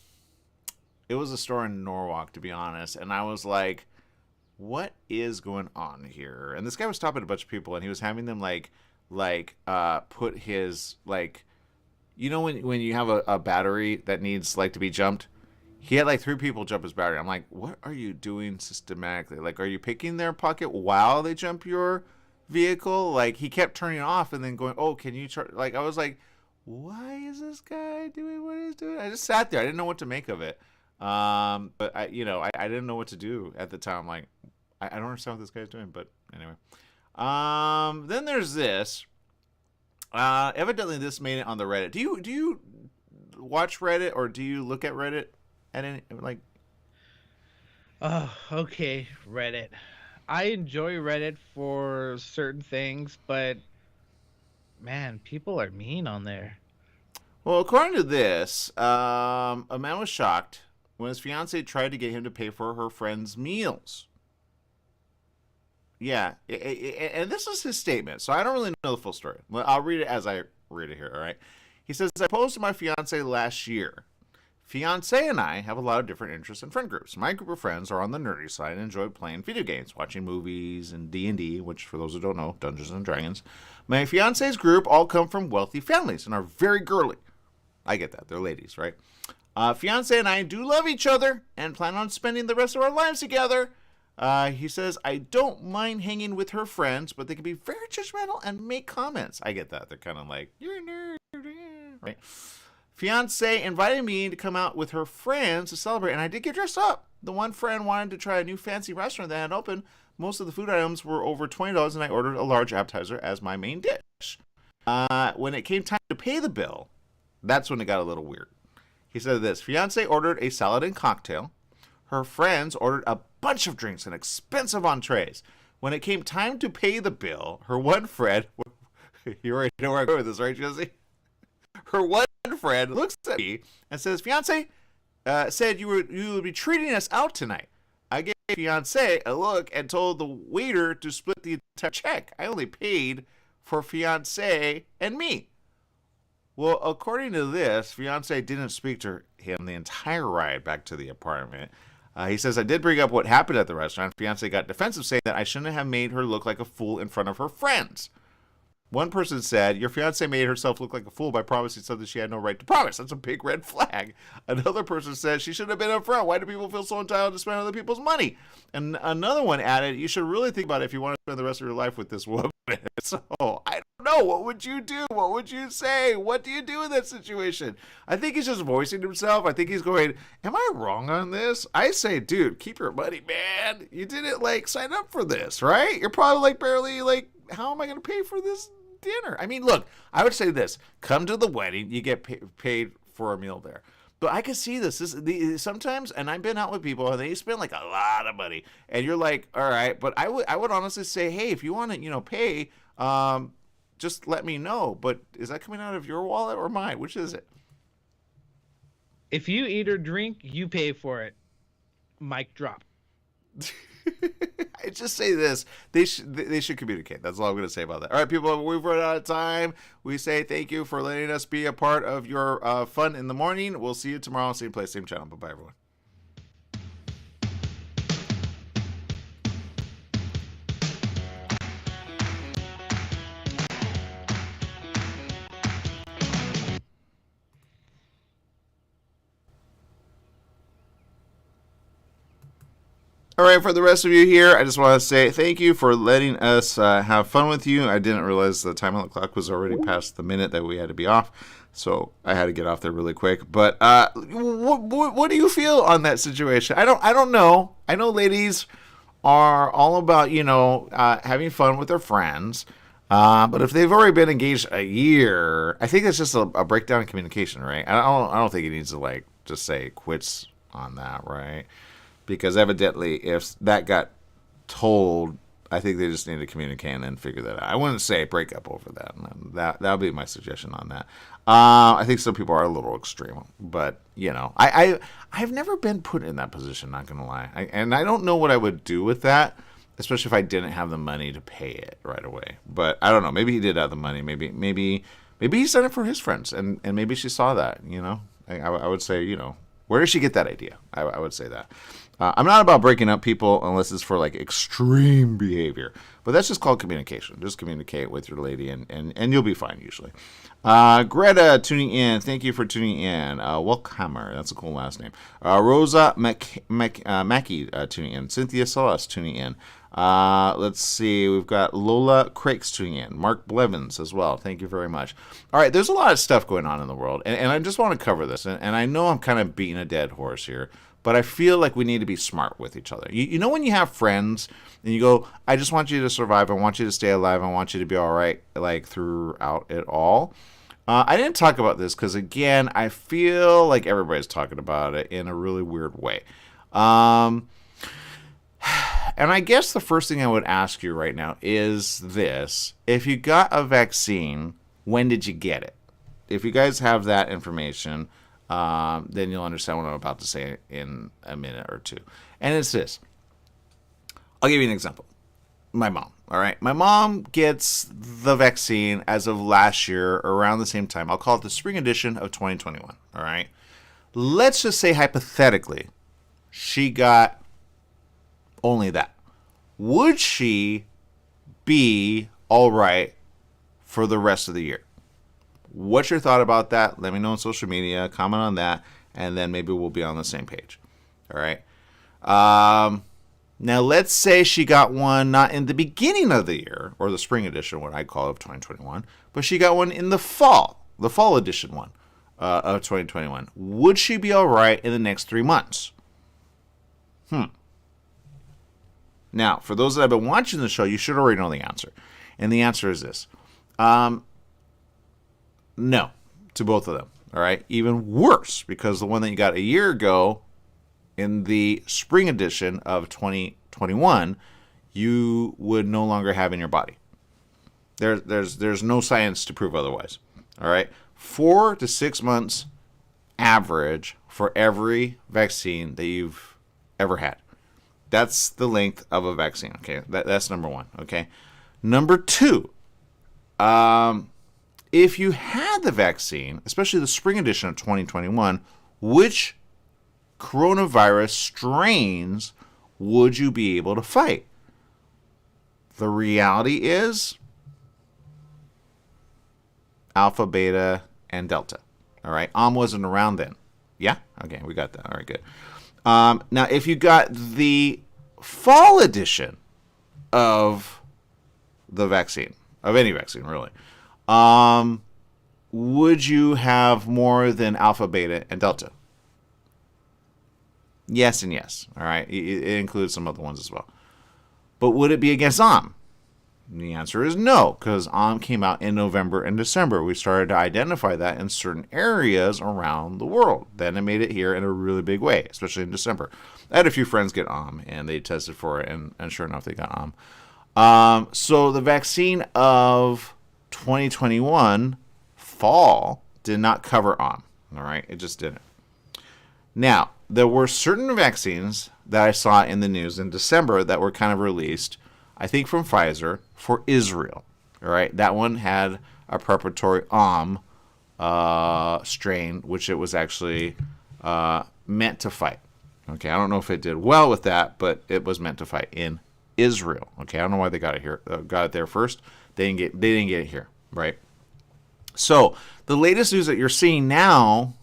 it was a store in Norwalk, to be honest, and I was like, what is going on here? And this guy was stopping a bunch of people, and he was having them put his like, you know, when you have a battery that needs like to be jumped. He had like 3 people jump his battery. I'm like, what are you doing systematically? Like, are you picking their pocket while they jump your vehicle? Like, he kept turning off and then going, oh, can you charge? Like, I was like, why is this guy doing what he's doing? I just sat there. I didn't know what to make of it. But I didn't know what to do at the time. Like, I don't understand what this guy's doing. But anyway, then there's this. Evidently, this made it on the Reddit. Do you watch Reddit or do you look at Reddit? And then, like,
Oh, okay, Reddit. I enjoy Reddit for certain things, but man, people are mean on there.
well, according to this, a man was shocked when his fiance tried to get him to pay for her friend's meals. Yeah, and this is his statement, so I don't really know the full story. Well, I'll read it as I read it here, all right? He says, I posed to my fiance last year. Fiance and I have a lot of different interests and friend groups. My group of friends are on the nerdy side and enjoy playing video games, watching movies, and D&D, which for those who don't know, Dungeons and Dragons. My fiance's group all come from wealthy families and are very girly. I get that. They're ladies, right? Fiance and I do love each other and plan on spending the rest of our lives together. He says, I don't mind hanging with her friends, but they can be very judgmental and make comments. I get that. They're kind of like, you're a nerd, right? Fiance invited me to come out with her friends to celebrate, and I did get dressed up. The one friend wanted to try a new fancy restaurant that had opened. Most of the food items were over $20, and I ordered a large appetizer as my main dish. When it came time to pay the bill, that's when it got a little weird. He said this, Fiance ordered a salad and cocktail. Her friends ordered a bunch of drinks and expensive entrees. When it came time to pay the bill, her one friend, you already know where I'm going with this, right, Jesse? Her one friend looks at me and says, Fiance said you would be treating us out tonight. fiance a look and told the waiter to split the entire check. I only paid for fiance and me. Well, according to this, fiance didn't speak to him the entire ride back to the apartment. He says, I did bring up what happened at the restaurant. Fiance got defensive, saying that I shouldn't have made her look like a fool in front of her friends. One person said, your fiance made herself look like a fool by promising something she had no right to promise. That's a big red flag. Another person said, she should have been upfront. Why do people feel so entitled to spend other people's money? And another one added, you should really think about it if you want to spend the rest of your life with this woman. So, I don't know. What would you do? What would you say? What do you do in that situation? I think he's just voicing himself. I think he's going, am I wrong on this? I say, dude, keep your money, man. You didn't, sign up for this, right? You're probably, barely, how am I going to pay for this dinner? I mean, look, I would say this. Come to the wedding. You get paid for a meal there. But I can see this. Sometimes, and I've been out with people, and they spend, a lot of money. And you're like, all right. But I would honestly say, hey, if you want to, pay, just let me know. But is that coming out of your wallet or mine? Which is it?
If you eat or drink, you pay for it. Mic drop.
I just say this. They should communicate. That's all I'm going to say about that. All right, people, we've run out of time. We say thank you for letting us be a part of your fun in the morning. We'll see you tomorrow. Same place, same channel. Bye-bye, everyone. All right, for the rest of you here, I just want to say thank you for letting us have fun with you. I didn't realize the time on the clock was already past the minute that we had to be off, so I had to get off there really quick. But what do you feel on that situation? I don't know. I know ladies are all about having fun with their friends, but if they've already been engaged a year, I think it's just a breakdown in communication, right? I don't think it needs to just say quits on that, right? Because evidently, if that got told, I think they just need to communicate and then figure that out. I wouldn't say break up over that. That would be my suggestion on that. I think some people are a little extreme, but I've never been put in that position. Not gonna lie, and I don't know what I would do with that, especially if I didn't have the money to pay it right away. But I don't know. Maybe he did have the money. Maybe he sent it for his friends, and maybe she saw that. I would say, where did she get that idea? I would say that. I'm not about breaking up people unless it's for extreme behavior, but that's just called communication. Just communicate with your lady and you'll be fine usually. Greta tuning in. Thank you for tuning in. Welcomer. That's a cool last name. Rosa Mackie tuning in. Cynthia Salas tuning in. Let's see. We've got Lola Crakes tuning in. Mark Blevins as well. Thank you very much. All right. There's a lot of stuff going on in the world, and I just want to cover this. And I know I'm kind of beating a dead horse here, but I feel like we need to be smart with each other. You know when you have friends and you go, I just want you to survive. I want you to stay alive. I want you to be all right, throughout it all. I didn't talk about this because, again, I feel like everybody's talking about it in a really weird way. And I guess the first thing I would ask you right now is this. If you got a vaccine, when did you get it? If you guys have that information, then you'll understand what I'm about to say in a minute or two. And it's this. I'll give you an example. My mom, all right? My mom gets the vaccine as of last year, around the same time. I'll call it the spring edition of 2021, all right? Let's just say, hypothetically, she got only that. Would she be all right for the rest of the year? What's your thought about that? Let me know on social media. Comment on that, and then maybe we'll be on the same page. All right. Now, let's say she got one not in the beginning of the year, or the spring edition, what I call it, of 2021, but she got one in the fall edition one of 2021. Would she be all right in the next 3 months? Now, for those that have been watching the show, you should already know the answer. And the answer is this. No, to both of them. All right. Even worse, because the one that you got a year ago in the spring edition of 2021, you would no longer have in your body. There's no science to prove otherwise. All right. 4 to 6 months average for every vaccine that you've ever had. That's the length of a vaccine. Okay, that's number one. Okay, number two, if you had the vaccine, especially the spring edition of 2021, which coronavirus strains would you be able to fight? The reality is Alpha, Beta, and Delta. All right, wasn't around then. Yeah? Okay, we got that. All right, good. Now, if you got the fall edition of the vaccine, of any vaccine, really, would you have more than Alpha, Beta, and Delta? Yes and yes. All right, it includes some other ones as well. But would it be against The answer is no, because came out in November and December. We started to identify that in certain areas around the world. Then it made it here in a really big way, especially in December. I had a few friends get and they tested for it, and sure enough, they got So the vaccine of 2021 fall did not cover all right? It just didn't. Now, there were certain vaccines that I saw in the news in December that were kind of released, I think from Pfizer, for Israel. All right, that one had a preparatory strain, which it was actually meant to fight. Okay, I don't know if it did well with that, but it was meant to fight in Israel. Okay, I don't know why they got it here, got it there first. They didn't get it here, right? So the latest news that you're seeing now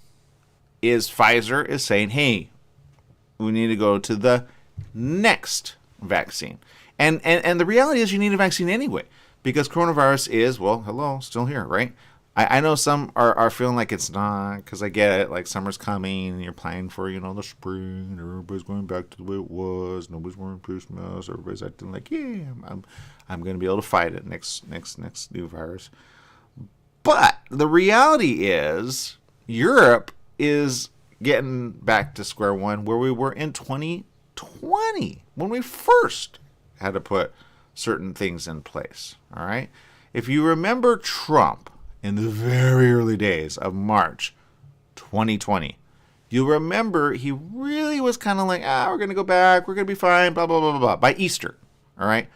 is Pfizer is saying, hey, we need to go to the next vaccine. And the reality is you need a vaccine anyway, because coronavirus is, well, hello, still here, right? I know some are feeling like it's not, because I get it, like summer's coming, and you're planning for, the spring, everybody's going back to the way it was, nobody's wearing face masks, everybody's acting like, yeah, I'm going to be able to fight it next new virus. But the reality is Europe is getting back to square one where we were in 2020 when we first had to put certain things in place. All right. If you remember Trump in the very early days of March 2020, you remember he really was kind of like, we're going to go back. We're going to be fine, blah, blah, blah, blah, blah, by Easter. All right.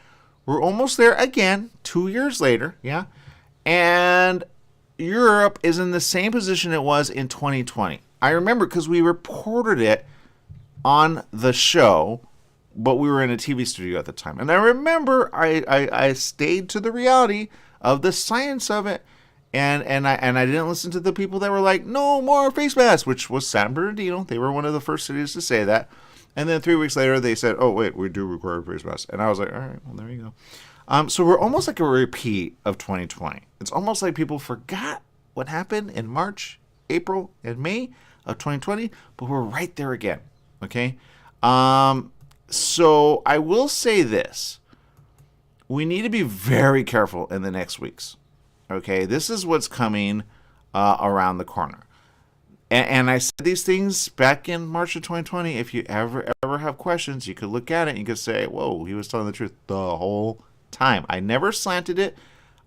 We're almost there again, 2 years later. Yeah. And Europe is in the same position it was in 2020. I remember because we reported it on the show, but we were in a TV studio at the time. And I remember I stayed to the reality of the science of it. And I didn't listen to the people that were like, no more face masks, which was San Bernardino. They were one of the first cities to say that. And then 3 weeks later, they said, oh, wait, we do require face masks. And I was like, all right, well, there you go. So we're almost like a repeat of 2020. It's almost like people forgot what happened in March, April, and May of 2020, but we're right there again. Okay. So I will say this. We need to be very careful in the next weeks. Okay. This is what's coming around the corner. And I said these things back in March of 2020. If you ever have questions, you could look at it and you could say, whoa, he was telling the truth the whole time. I never slanted it.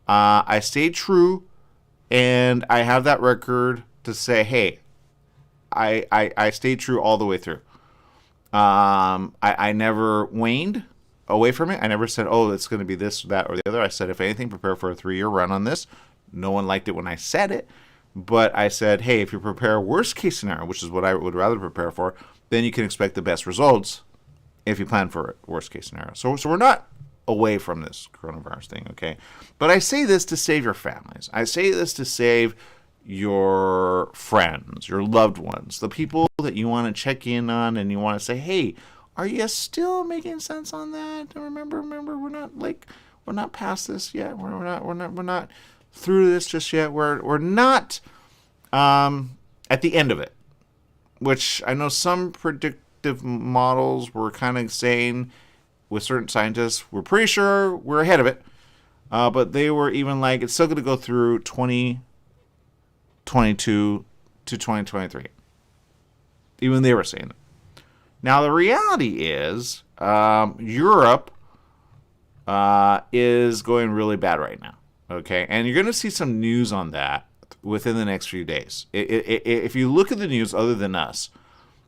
I stayed true, and I have that record to say, hey, I stayed true all the way through. I never waned away from it. I never said, oh, it's going to be this, that, or the other. I said, if anything, prepare for a 3-year run on this. No one liked it when I said it, but I said, hey, if you prepare worst case scenario, which is what I would rather prepare for, then you can expect the best results if you plan for it, worst case scenario. So we're not away from this coronavirus thing, okay? But I say this to save your families. I say this to save your friends, your loved ones, the people that you want to check in on and you want to say, hey, are you still making sense on that? Remember, we're not past this yet. We're not through this just yet. We're not at the end of it, which I know some predictive models were kind of saying with certain scientists, we're pretty sure we're ahead of it. But they were even like, it's still going to go through 2022 to 2023. Even they were saying it. Now, the reality is Europe is going really bad right now. Okay, and you're going to see some news on that within the next few days. If you look at the news other than us,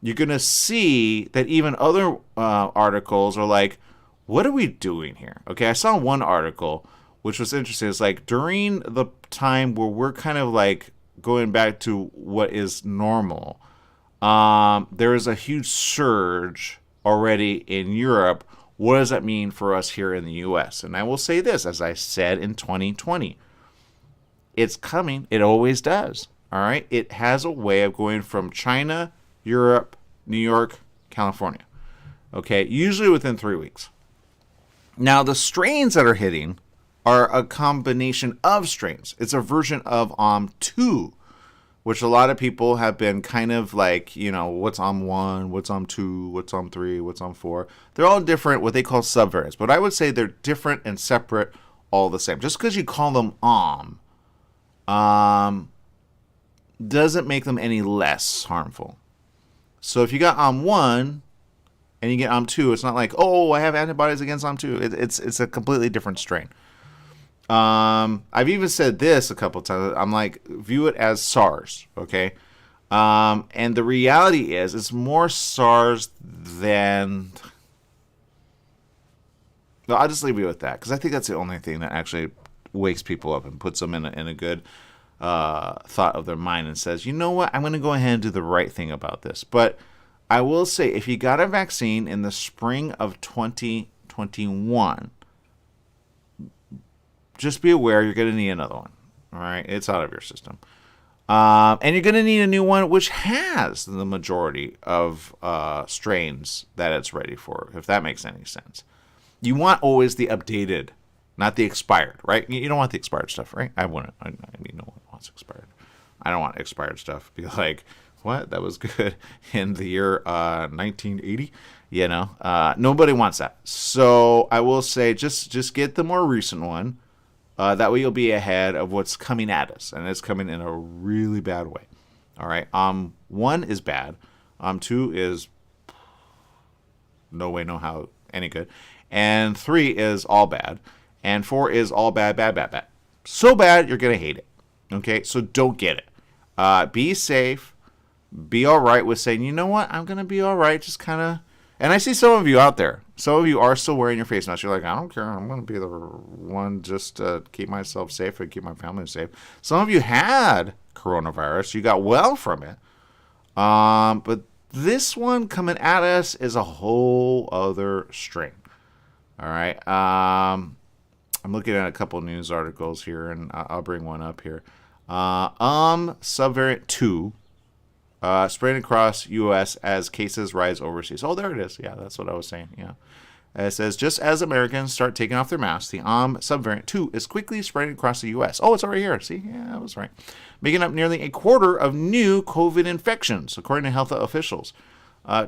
you're going to see that even other articles are like, what are we doing here? Okay, I saw one article which was interesting. It's like during the time where we're kind of like going back to what is normal, there is a huge surge already in Europe. What does that mean for us here in the U.S.? And I will say this, as I said in 2020, it's coming. It always does. All right. It has a way of going from China, Europe, New York, California. Okay. Usually within 3 weeks. Now, the strains that are hitting are a combination of strains. It's a version of OM2, which a lot of people have been kind of like, you know, what's OM1, what's OM2, what's OM3, what's OM4. They're all different, what they call subvariants. But I would say they're different and separate, all the same. Just because you call them doesn't make them any less harmful. So if you got OM1 and you get OM2, it's not like, oh, I have antibodies against OM2. It's a completely different strain. I've even said this a couple of times. I'm like, view it as SARS, okay? And the reality is, it's more SARS than... No, I'll just leave you with that, because I think that's the only thing that actually wakes people up and puts them in a good thought of their mind and says, you know what, I'm going to go ahead and do the right thing about this. But I will say, if you got a vaccine in the spring of 2021, just be aware you're going to need another one. All right, it's out of your system. And you're going to need a new one which has the majority of strains that it's ready for, if that makes any sense. You want always the updated, not the expired, right? You don't want the expired stuff, right? I wouldn't. I mean, no one wants expired. I don't want expired stuff. Be like, what? That was good in the year 1980. You know, nobody wants that. So I will say, just get the more recent one. That way you'll be ahead of what's coming at us, and it's coming in a really bad way. All right. 1 is bad. 2 is no way, no how, any good. And 3 is all bad. And 4 is all bad, bad, bad, bad. So bad, you're going to hate it. Okay? So don't get it. Be safe. Be all right with saying, you know what? I'm going to be all right. Just kind of... And I see some of you out there. Some of you are still wearing your face masks. You're like, I don't care. I'm going to be the one just to keep myself safe and keep my family safe. Some of you had coronavirus. You got well from it. But this one coming at us is a whole other strain. All right. I'm looking at a couple news articles here, and I'll bring one up here. Subvariant 2. Spreading across U.S. as cases rise overseas. Oh, there it is. Yeah, that's what I was saying. Yeah. It says, just as Americans start taking off their masks, the subvariant 2 is quickly spreading across the U.S. Oh, it's over here. See? Yeah, I was right. Making up nearly a quarter of new COVID infections, according to health officials.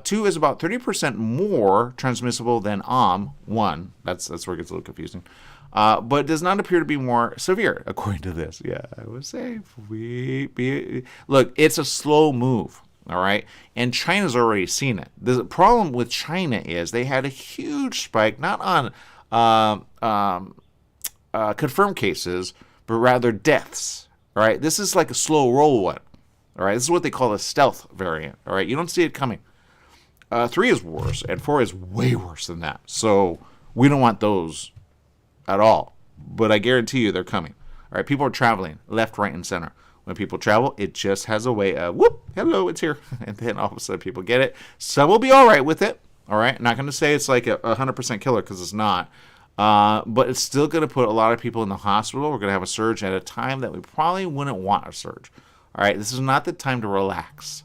2 is about 30% more transmissible than 1. That's where it gets a little confusing. But does not appear to be more severe, according to this. Yeah, I was safe. Look, it's a slow move, all right? And China's already seen it. The problem with China is they had a huge spike, not on confirmed cases, but rather deaths, all right? This is like a slow roll one, all right? This is what they call a stealth variant, all right? You don't see it coming. 3 is worse, and 4 is way worse than that. So we don't want those at all, but I guarantee you they're coming. All right, people are traveling left, right, and center. When people travel, it just has a way of, whoop, hello, it's here. And then all of a sudden people get it. Some will be all right with it. All right, I'm not going to say it's like a 100% killer, because it's not. But it's still going to put a lot of people in the hospital. We're going to have a surge at a time that we probably wouldn't want a surge. All right, this is not the time to relax.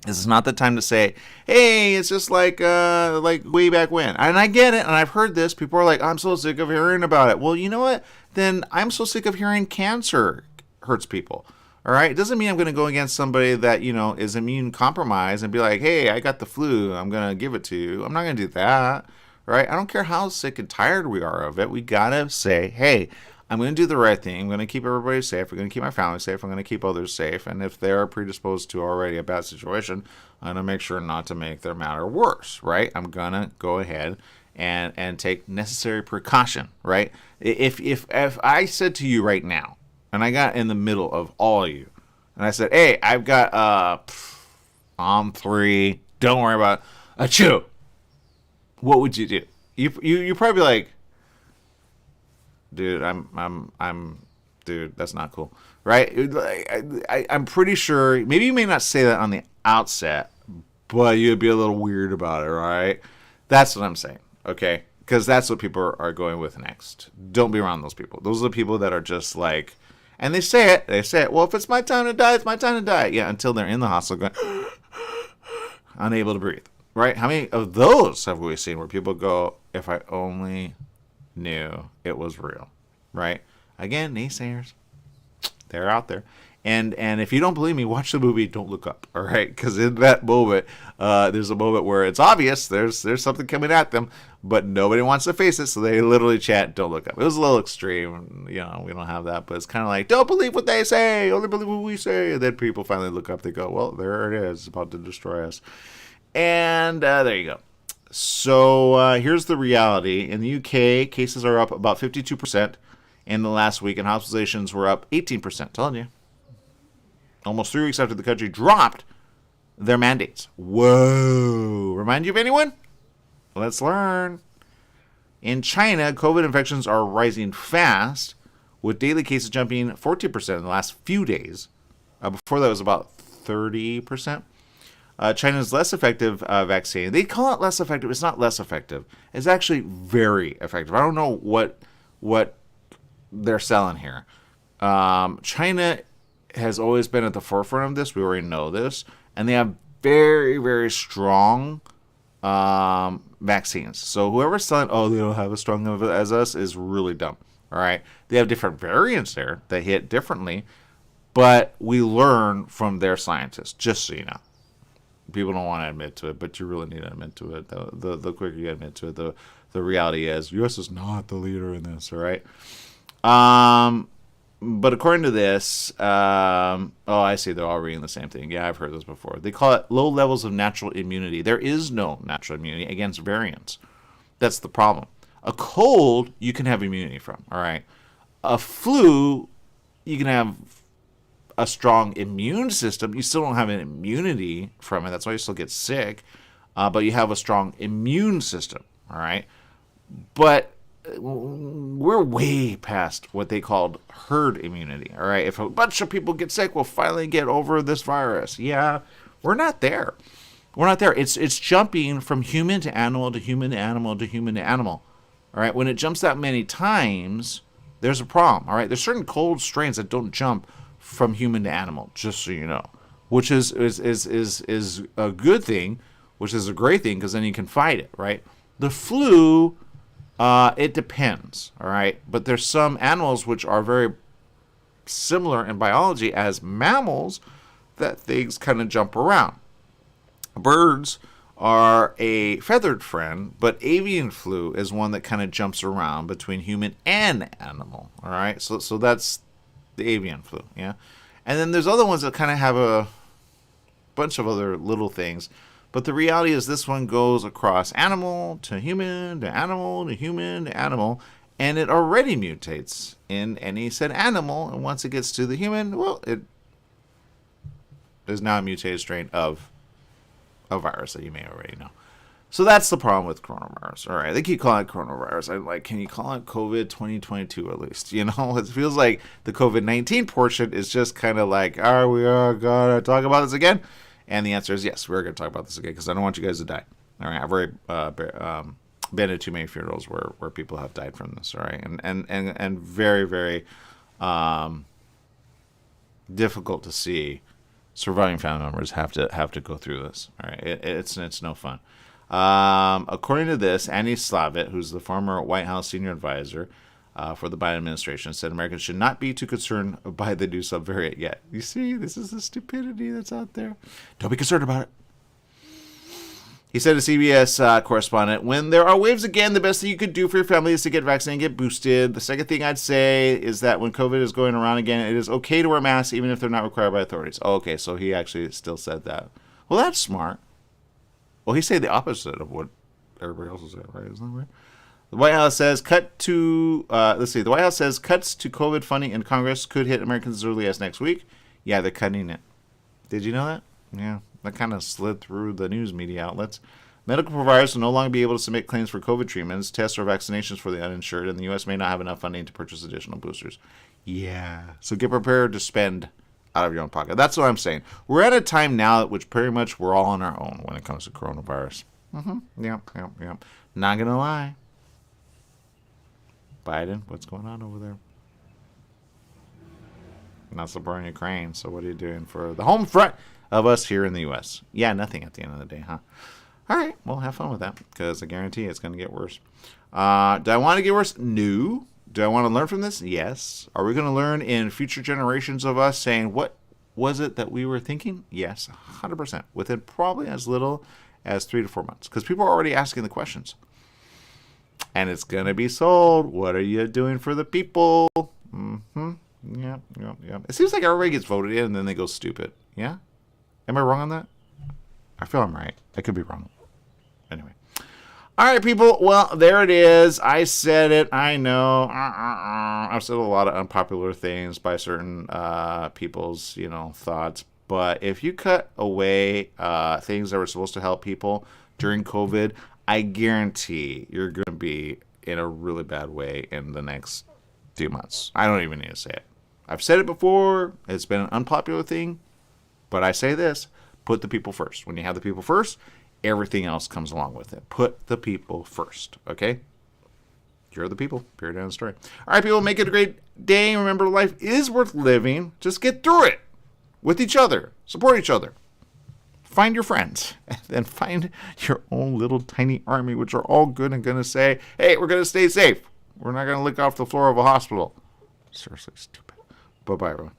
This is not the time to say, hey, it's just like way back when. And I get it, and I've heard this. People are like, I'm so sick of hearing about it. Well, you know what? Then I'm so sick of hearing cancer hurts people. All right? It doesn't mean I'm going to go against somebody that, you know, is immune compromised and be like, hey, I got the flu. I'm going to give it to you. I'm not going to do that. Right? I don't care how sick and tired we are of it. We got to say, hey, I'm going to do the right thing. I'm going to keep everybody safe. We're going to keep my family safe. I'm going to keep others safe. And if they're predisposed to already a bad situation, I'm going to make sure not to make their matter worse, right? I'm going to go ahead and take necessary precaution, right? If I said to you right now, and I got in the middle of all of you, and I said, hey, I've got I'm 3. Don't worry about it. Achoo. What would you do? You probably be like, dude, dude, that's not cool, right? I'm pretty sure. Maybe you may not say that on the outset, but you'd be a little weird about it, right? That's what I'm saying, okay? Because that's what people are going with next. Don't be around those people. Those are the people that are just like, and they say it. Well, if it's my time to die, it's my time to die. Yeah, until they're in the hospital going, unable to breathe, right? How many of those have we seen where people go, if I only knew it was real, right? Again, naysayers, they're out there. And if you don't believe me, watch the movie Don't Look Up, all right? Because in that moment, there's a moment where it's obvious there's something coming at them, but nobody wants to face it, so they literally chant Don't Look Up. It was a little extreme, we don't have that, but it's kind of like, don't believe what they say, only believe what we say. And then people finally look up, they go, well, there it is, it's about to destroy us. And there you go. So here's the reality. In the UK, cases are up about 52% in the last week, and hospitalizations were up 18%. Telling you. Almost 3 weeks after the country dropped their mandates. Whoa. Remind you of anyone? Let's learn. In China, COVID infections are rising fast, with daily cases jumping 14% in the last few days. Before that was about 30%. China's less effective vaccine. They call it less effective. It's not less effective. It's actually very effective. I don't know what they're selling here. China has always been at the forefront of this. We already know this. And they have very, very strong vaccines. So whoever's selling, they don't have as strong of it as us, is really dumb. All right. They have different variants there that hit differently, but we learn from their scientists, just so you know. People don't want to admit to it, but you really need to admit to it. The quicker you admit to it, the reality is U.S. is not the leader in this, all right? But according to this, I see they're all reading the same thing. Yeah, I've heard this before. They call it low levels of natural immunity. There is no natural immunity against variants. That's the problem. A cold, you can have immunity from, all right? A flu, you can have a strong immune system. You still don't have an immunity from it. That's why you still get sick. But you have a strong immune system, all right? But we're way past what they called herd immunity, all right? If a bunch of people get sick, we'll finally get over this virus. Yeah, we're not there. We're not there. It's jumping from human to animal to human to animal to human to animal, all right? When it jumps that many times, there's a problem, all right? There's certain cold strains that don't jump from human to animal, just so you know, which is a good thing, which is a great thing, because then you can fight it, right? The flu, it depends, all right? But there's some animals which are very similar in biology as mammals that things kind of jump around. Birds are a feathered friend, but avian flu is one that kind of jumps around between human and animal, all right? So that's the avian flu, yeah? And then there's other ones that kind of have a bunch of other little things. But the reality is this one goes across animal to human to animal to human to animal, and it already mutates in any said animal. And once it gets to the human, well, it is now a mutated strain of a virus that you may already know. So that's the problem with coronavirus. All right, they keep calling it coronavirus. I'm like, can you call it COVID 2022 at least? You know, it feels like the COVID-19 portion is just kind of like, are we gonna talk about this again? And the answer is yes, we're going to talk about this again because I don't want you guys to die. All right, I've already been to too many funerals where people have died from this. All right, and very, very difficult to see surviving family members have to go through this. All right, it's no fun. According to this, Annie Slavitt, who's the former White House senior advisor for the Biden administration, said Americans should not be too concerned by the new subvariant yet. You see, this is the stupidity that's out there. Don't be concerned about it. He said to CBS correspondent, when there are waves again, the best thing you could do for your family is to get vaccinated and get boosted. The second thing I'd say is that when COVID is going around again, it is okay to wear masks even if they're not required by authorities. Oh, okay, so he actually still said that. Well, that's smart. Well, he said the opposite of what everybody else is saying, right? Isn't that right? The White House says The White House says cuts to COVID funding in Congress could hit Americans as early as next week. Yeah, they're cutting it. Did you know that? Yeah. That kind of slid through the news media outlets. Medical providers will no longer be able to submit claims for COVID treatments, tests, or vaccinations for the uninsured, and the U.S. may not have enough funding to purchase additional boosters. Yeah. So get prepared to spend out of your own pocket. That's what I'm saying. We're at a time now at which pretty much we're all on our own when it comes to coronavirus. Yep. Not going to lie. Biden, what's going on over there? Not supporting Ukraine, so what are you doing for the home front of us here in the U.S.? Yeah, nothing at the end of the day, huh? All right, well, have fun with that, because I guarantee it's going to get worse. Do I want to get worse? No. Do I want to learn from this? Yes. Are we going to learn in future generations of us saying, what was it that we were thinking? Yes, 100%. Within probably as little as 3 to 4 months, because people are already asking the questions. And it's going to be sold. What are you doing for the people? Yep. It seems like everybody gets voted in and then they go stupid. Yeah? Am I wrong on that? I feel I'm right. I could be wrong. Anyway. All right, people. Well, there it is. I said it. I know. I've said a lot of unpopular things by certain people's, thoughts. But if you cut away things that were supposed to help people during COVID, I guarantee you're going to be in a really bad way in the next few months. I don't even need to say it. I've said it before. It's been an unpopular thing. But I say this. Put the people first. When you have the people first, everything else comes along with it. Put the people first. Okay? You're the people. Period. End of story. All right, people. Make it a great day. Remember, life is worth living. Just get through it with each other. Support each other. Find your friends, and then find your own little tiny army, which are all good and going to say, hey, we're going to stay safe. We're not going to lick off the floor of a hospital. Seriously stupid. Bye-bye, everyone.